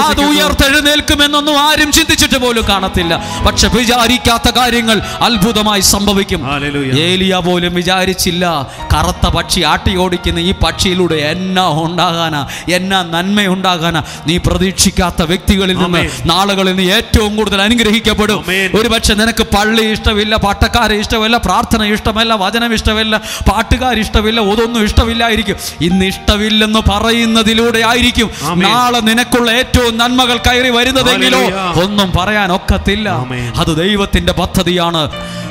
[SPEAKER 1] അത് ഉയർത്തെഴുന്നേൽക്കുമെന്നൊന്നും ആരും ചിന്തിച്ചിട്ട് പോലും കാണത്തില്ല. പക്ഷെ വിചാരിക്കാത്ത കാര്യങ്ങൾ അത്ഭുതമായി സംഭവിക്കും. ഏലിയ പോലും വിചാരിച്ചില്ല, കറുത്ത പക്ഷി ആട്ടി ഓടിക്കുന്ന ഈ പക്ഷിയിലൂടെ എന്നാ ഉണ്ടാകാനാ, എന്നാ നന്മയുണ്ടാകാനാ. നീ പ്രതീക്ഷിക്കാത്ത വ്യക്തികളിൽ നിന്ന് നാളുകളിൽ നീ ഏറ്റവും കൂടുതൽ അനുഗ്രഹിക്കപ്പെടും. ഒരുപക്ഷെ നിനക്ക് പള്ളി ഇഷ്ടമില്ല, പാട്ടക്കാരെ ഇഷ്ടമല്ല, പ്രാർത്ഥന ഇഷ്ടമല്ല, വചനം ഇഷ്ടമല്ല, പാട്ടുകാർ ഇഷ്ടമില്ല, ഒതൊന്നും ഇഷ്ടമില്ലായിരിക്കും. ഇന്ന് ഇഷ്ടമില്ലെന്ന് പറയുന്നതിലൂടെ ആയിരിക്കും നാളെ നിനക്കുള്ള ഏറ്റവും നന്മകൾ കയറി വരുന്നതെങ്കിലോ ഒന്നും പറയാൻ ഒക്കത്തില്ല. അത് ദൈവത്തിന്റെ പദ്ധതിയാണ്.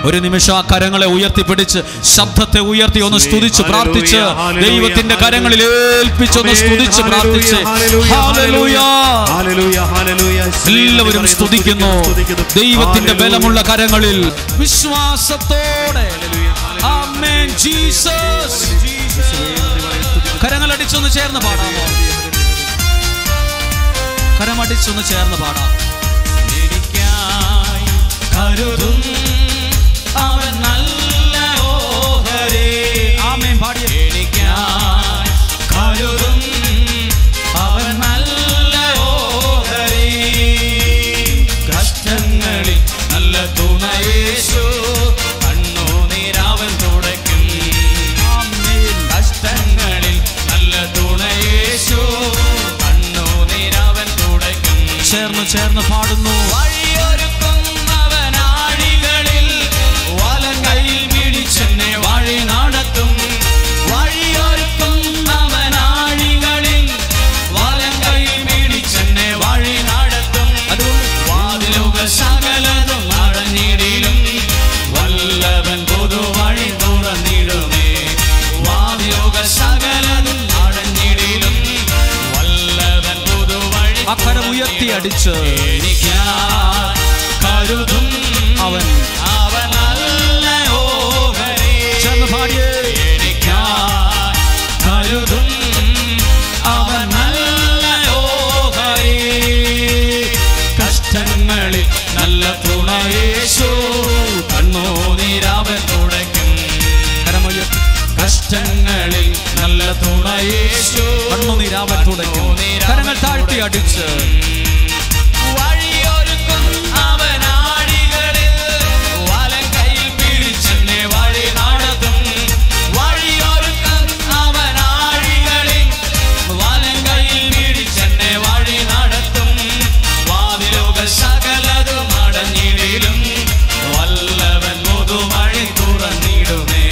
[SPEAKER 1] ഒരു നിമിഷം ആ കരങ്ങളെ ഉയർത്തിപ്പിടിച്ച്, ശബ്ദത്തെ ഉയർത്തി ഒന്ന് സ്തുതിച്ച് പ്രാർത്ഥിച്ച്, ദൈവത്തിന്റെ കരങ്ങളിൽ ഏൽപ്പിച്ചൊന്ന് സ്തുതിച്ച് പ്രാർത്ഥിച്ച്, എല്ലാവരും സ്തുതിക്കുന്നു. ദൈവത്തിന്റെ ബലമുള്ള കരങ്ങളിൽ വിശ്വാസത്തോടെ ആമേൻ ജീസസ്. കരങ്ങളടിച്ചൊന്ന് ചേർന്ന് പാടാമോ? കരമടിച്ചൊന്ന് ചേർന്ന് പാടാം.
[SPEAKER 3] നല്ല തുണയേശു കണ്ണുനീരവൻ തുടയ്ക്കും. കഷ്ടങ്ങളിൽ നല്ല തുണയേശു കണ്ണുനീരവൻ തുടയ്ക്കും.
[SPEAKER 1] ചേർന്ന് പാടുന്നു.
[SPEAKER 3] വഴിയൊരുക്കും അവനാഴികളിൽ വലം കൈയിൽ പിടിച്ചെന്നെ വഴി നടത്തും. വഴിയൊരുക്കും അവനാഴികളിൽ വലം കൈയിൽ പിടിച്ചെന്നെ വഴി നടത്തും. വാതിലുകൾ സകലതും അടഞ്ഞിടിലും വല്ലവൻ പൊതുവഴി തുറന്നിടുമേ. വാതിലുകൾ സകലതും അടഞ്ഞിടിലും വല്ലവൻ പൊതുവഴി.
[SPEAKER 1] അക്കരം ഉയർത്തി അടിച്ച്
[SPEAKER 3] കരുതും
[SPEAKER 1] അവൻ
[SPEAKER 3] നല്ല ഓഹരി. കരുതും അവൻ നല്ല ഓഹരി. കഷ്ടങ്ങളിൽ നല്ല തുണയേശു കണ്ണുനീരവൻ തുടയ്ക്കും. കഷ്ടങ്ങളിൽ നല്ല തുണയേശു
[SPEAKER 1] കണ്ണുനീരവൻ തുടയ്ക്കും. കരങ്ങൾ താഴ്ത്തി അടിച്ച്
[SPEAKER 3] വഴിയൊരുക്കും അവനാഴികളിൽ വലം കൈയിൽ പിടിച്ചെന്നെ വഴി നടത്തും. വഴിയൊരുക്കും അവനാഴികളിൽ വലം കൈയിൽ പിടിച്ചെന്നെ വഴി നടത്തും. വാതിലുകൾ സകലതും അടഞ്ഞിടിലും വല്ലവൻ പൊതുവഴി തുറന്നിടുമേ.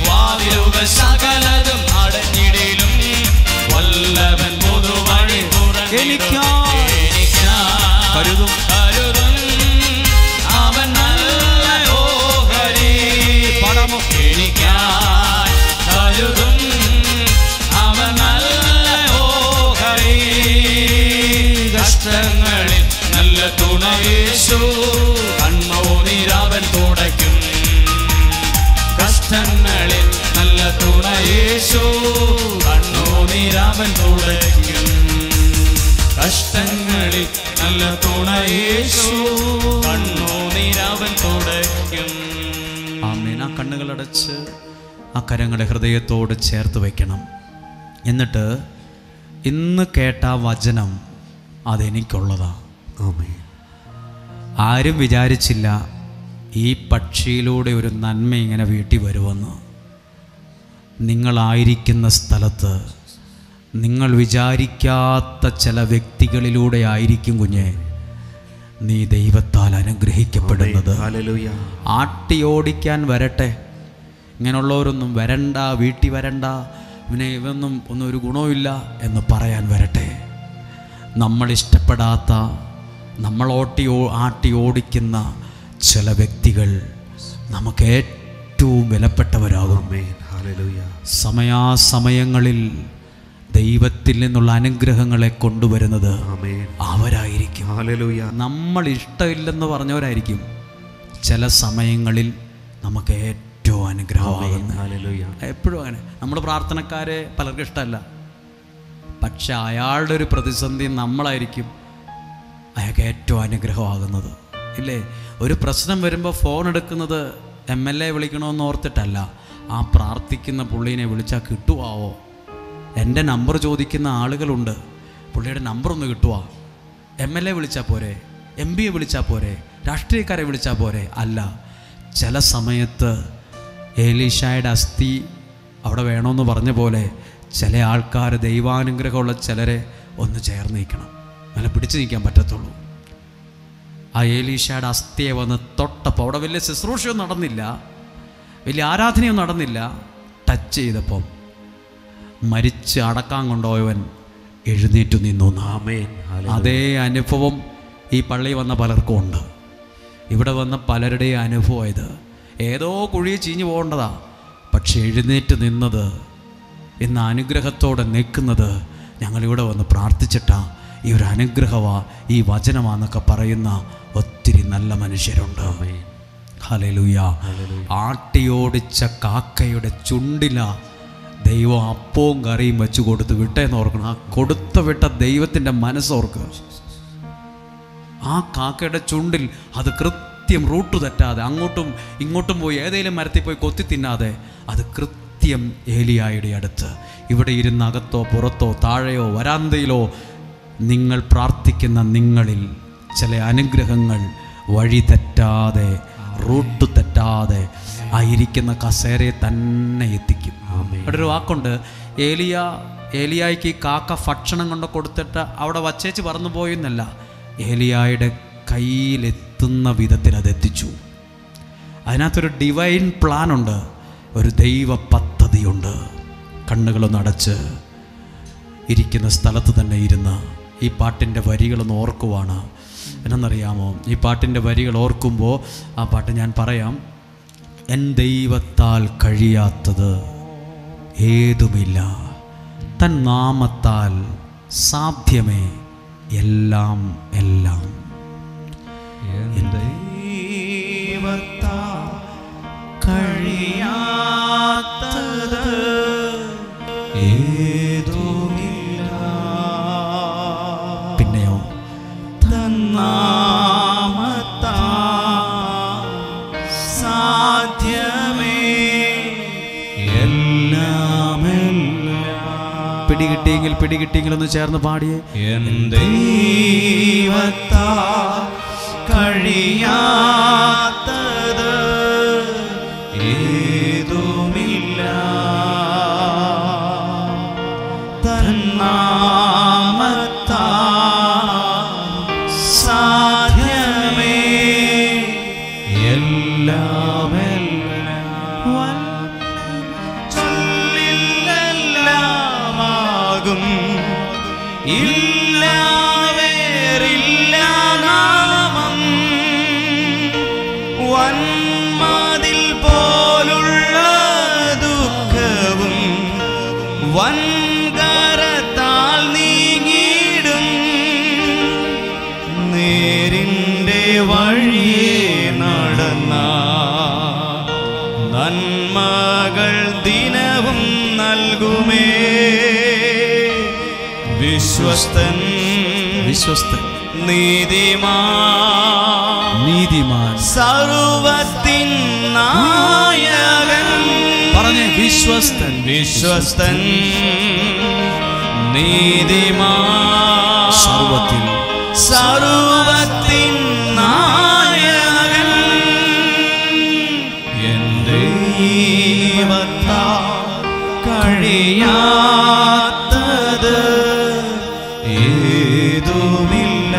[SPEAKER 3] വാതിലുകൾ സകലതും അടഞ്ഞിടിലും വല്ലവൻ പൊതുവഴി തുറന്നിടുമേ.
[SPEAKER 1] കരുതും
[SPEAKER 3] അവൻ നല്ല ഓഹരി.
[SPEAKER 1] പാടാമോ?
[SPEAKER 3] കരുതും അവൻ നല്ല ഓഹരി. കഷ്ടങ്ങളിൽ നല്ല തുണയേശു കണ്ണുനീരവൻ തുടയ്ക്കും. കഷ്ടങ്ങളിൽ നല്ല തുണയേശു കണ്ണുനീരവൻ തുടയ്ക്കും. കഷ്ടങ്ങളിൽ നല്ല തുണയേശു കണ്ണുനീരവൻ തുടയ്ക്കും.
[SPEAKER 1] ആമേൻ. ആ കണ്ണുകളടച്ച് ആ കരങ്ങളെ ഹൃദയത്തോട് ചേർത്ത് വയ്ക്കണം. എന്നിട്ട് ഇന്ന് കേട്ട വചനം അതെനിക്കുള്ളതാ. ആരും വിചാരിച്ചില്ല ഈ പക്ഷിയിലൂടെ ഒരു നന്മ ഇങ്ങനെ വീട്ടിൽ വരുമെന്ന്. നിങ്ങളായിരിക്കുന്ന സ്ഥലത്ത് നിങ്ങൾ വിചാരിക്കാത്ത ചില വ്യക്തികളിലൂടെ ആയിരിക്കും കുഞ്ഞെ നീ ദൈവത്താൽ അനുഗ്രഹിക്കപ്പെടുന്നത്. ആട്ടി ഓടിക്കാൻ വരട്ടെ, ഇങ്ങനെയുള്ളവരൊന്നും വരണ്ട, വീട്ടിൽ വരണ്ട, ഇവനൊന്നും ഒന്നും ഒരു ഗുണവുമില്ല എന്ന് പറയാൻ വരട്ടെ. നമ്മളിഷ്ടപ്പെടാത്ത, നമ്മൾ ആട്ടി ഓടിക്കുന്ന ചില വ്യക്തികൾ നമുക്ക് ഏറ്റവും വിലപ്പെട്ടവരാകും. സമയാസമയങ്ങളിൽ ദൈവത്തിൽ നിന്നുള്ള അനുഗ്രഹങ്ങളെ കൊണ്ടുവരുന്നത് അവരായിരിക്കും. നമ്മൾ ഇഷ്ടമില്ലെന്ന് പറഞ്ഞവരായിരിക്കും ചില സമയങ്ങളിൽ നമുക്ക് ഏറ്റവും അനുഗ്രഹമാകുന്നത്. എപ്പോഴും അങ്ങനെ നമ്മൾ പ്രാർത്ഥനക്കാരെ പലർക്കും ഇഷ്ടമല്ല, പക്ഷെ അയാളുടെ ഒരു പ്രതിസന്ധി നമ്മളായിരിക്കും അയാൾക്ക് ഏറ്റവും അനുഗ്രഹമാകുന്നത്. ഇല്ലേ? ഒരു പ്രശ്നം വരുമ്പോൾ ഫോൺ എടുക്കുന്നത് MLA വിളിക്കണമെന്ന് ഓർത്തിട്ടല്ല, ആ പ്രാർത്ഥിക്കുന്ന പുള്ളീനെ വിളിച്ചാൽ കിട്ടുവാവോ. എൻ്റെ നമ്പർ ചോദിക്കുന്ന ആളുകളുണ്ട്, പുള്ളിയുടെ നമ്പർ ഒന്ന് കിട്ടുവാ. MLA വിളിച്ചാൽ പോരെ, MP വിളിച്ചാൽ പോരെ, രാഷ്ട്രീയക്കാരെ വിളിച്ചാൽ പോരെ? അല്ല, ചില സമയത്ത് ഏലീശായുടെ അസ്ഥി അവിടെ വേണമെന്ന് പറഞ്ഞ പോലെ ചില ആൾക്കാർ, ദൈവാനുഗ്രഹമുള്ള ചിലരെ ഒന്ന് ചേർന്ന് നിൽക്കണം, നല്ല പിടിച്ചു നിൽക്കാൻ പറ്റത്തുള്ളൂ. ആ ഏലീശായുടെ അസ്ഥിയെ വന്ന് തൊട്ടപ്പോൾ അവിടെ വലിയ ശുശ്രൂഷയൊന്നും നടന്നില്ല, വലിയ ആരാധനയൊന്നും നടന്നില്ല. ടച്ച് ചെയ്തപ്പം മരിച്ച് അടക്കാൻ കൊണ്ടുപോയവൻ എഴുന്നേറ്റു നിന്നു. അതേ അനുഭവം ഈ പള്ളിയിൽ വന്ന പലർക്കും ഉണ്ട്. ഇവിടെ വന്ന പലരുടെയും അനുഭവം ഇത്. ഏതോ കുഴിയെ ചീഞ്ഞു പോകേണ്ടതാ, പക്ഷെ എഴുന്നേറ്റ് നിന്നത്, ഇന്ന് അനുഗ്രഹത്തോടെ നിൽക്കുന്നത് ഞങ്ങളിവിടെ വന്ന് പ്രാർത്ഥിച്ചിട്ടാ. ഈ ഒരു അനുഗ്രഹമാ, ഈ വചനമാന്നൊക്കെ പറയുന്ന ഒത്തിരി നല്ല മനുഷ്യരുണ്ട്. ഹല്ലേലൂയ. ആട്ടിയോടിച്ച കാക്കയുടെ ചുണ്ടില ദൈവം അപ്പവും കറിയും വെച്ച് കൊടുത്ത് വിട്ടേന്ന് ഓർക്കണം. ആ കൊടുത്ത വിട്ട ദൈവത്തിൻ്റെ മനസ്സോർക്കുക. ആ കാക്കയുടെ ചുണ്ടിൽ അത് കൃത്യം റൂട്ട് തെറ്റാതെ അങ്ങോട്ടും ഇങ്ങോട്ടും പോയി ഏതെങ്കിലും മരത്തിൽ പോയി കൊത്തി തിന്നാതെ അത് കൃത്യം ഏലിയായുടെ അടുത്ത് ഇവിടെ ഇരുന്ന് അകത്തോ പുറത്തോ താഴെയോ വരാന്തയിലോ നിങ്ങൾ പ്രാർത്ഥിക്കുന്ന നിങ്ങളിൽ ചില അനുഗ്രഹങ്ങൾ വഴി തെറ്റാതെ, റൂട്ട് തെറ്റാതെ ആയിരിക്കുന്ന കസേരയെ തന്നെ എത്തിക്കും. അവിടെ ഒരു വാക്കുണ്ട്, ഏലിയായ്ക്ക് ഈ കാക്ക ഭക്ഷണം കൊണ്ട് കൊടുത്തിട്ട് അവിടെ വച്ചേച്ച് പറന്നു പോയെന്നല്ല, ഏലിയായുടെ കയ്യിലെത്തുന്ന വിധത്തിൽ അതെത്തിച്ചു. അതിനകത്തൊരു ഡിവൈൻ പ്ലാനുണ്ട്, ഒരു ദൈവ പദ്ധതിയുണ്ട്. കണ്ണുകളൊന്ന് അടച്ച് ഇരിക്കുന്ന സ്ഥലത്ത് തന്നെ ഇരുന്ന് ഈ പാട്ടിൻ്റെ വരികളൊന്ന് ഓർക്കുവാണ്. എന്നറിയാമോ, ഈ പാട്ടിൻ്റെ വരികൾ ഓർക്കുമ്പോൾ ആ പാട്ട് ഞാൻ പറയാം. എൻ ദൈവത്താൽ കഴിയാത്തത് ഏതുമില്ല, തൻ നാമത്താൽ സാധ്യമേ എല്ലാം എല്ലാം. എൻ ദൈവത്താൽ കഴിയാത്തത് ഏതുമില്ല, പിന്നെയോ തൻ നാമത്താൽ സാധ്യമേ എല്ലാം എല്ലാം. പിടികിട്ടിയെങ്കിൽ ഒന്ന് ചേർന്ന് പാടിയേ. എൻ ദൈവത്താൽ കഴിയാത്തത് ഏതുമില്ല, തൻ നാമത്താൽ സാധ്യമേ എല്ലാം എല്ലാം. ചൊല്ലില്ലെല്ലാമാകും, ഇല്ല വേറില്ല നാമം, വന്മതിൽ പോലുള്ള ദുഃഖവും വൻകരത്താൽ നീങ്ങിടും. നേരിൻ്റെ വഴിയെ നടന്ന നന്മകൾ ദിനവും നൽകുമേ. വിശ്വസ്തൻ നീതിമാൻ സർവത്തിൻ നായകൻ. പറഞ്ഞേ, വിശ്വസ്തൻ നീതിമാൻ സർവത്തിൻ നായകൻ. എൻ ദൈവത്താൽ കഴിയാത്തത് ഏതുമില്ല,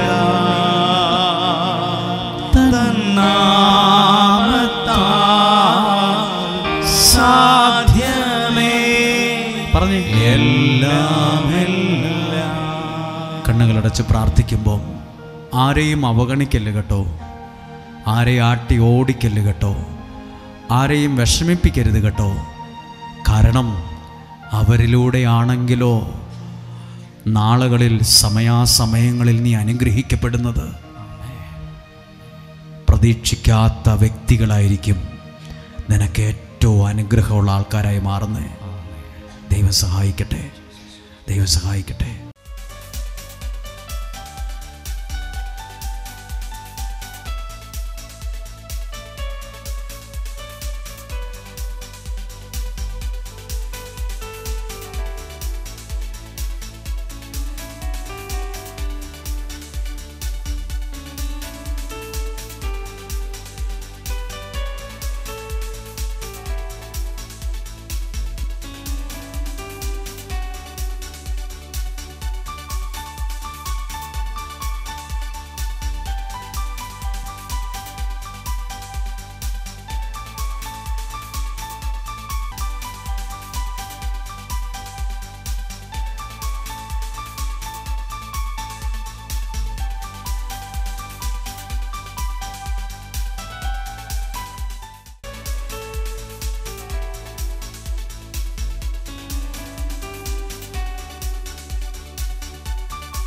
[SPEAKER 1] തൻ നാമത്താൽ സാധ്യമേ. പറഞ്ഞേ, എല്ലാം എല്ലാം. കണ്ണുകളടച്ച് പ്രാർത്ഥിക്കുമ്പോൾ ആരെയും അവഗണിക്കല്ല് കേട്ടോ, ആരെയും ആട്ടി ഓടിക്കല്ല് കേട്ടോ, ആരെയും വിഷമിപ്പിക്കരുത് കേട്ടോ. കാരണം അവരിലൂടെയാണെങ്കിലോ നാളുകളിൽ സമയാസമയങ്ങളിൽ നീ അനുഗ്രഹിക്കപ്പെടുന്നത്. പ്രതീക്ഷിക്കാത്ത വ്യക്തികളായിരിക്കും നിനക്ക് ഏറ്റവും അനുഗ്രഹമുള്ള ആൾക്കാരായി മാറുന്നത്. ദൈവം സഹായിക്കട്ടെ.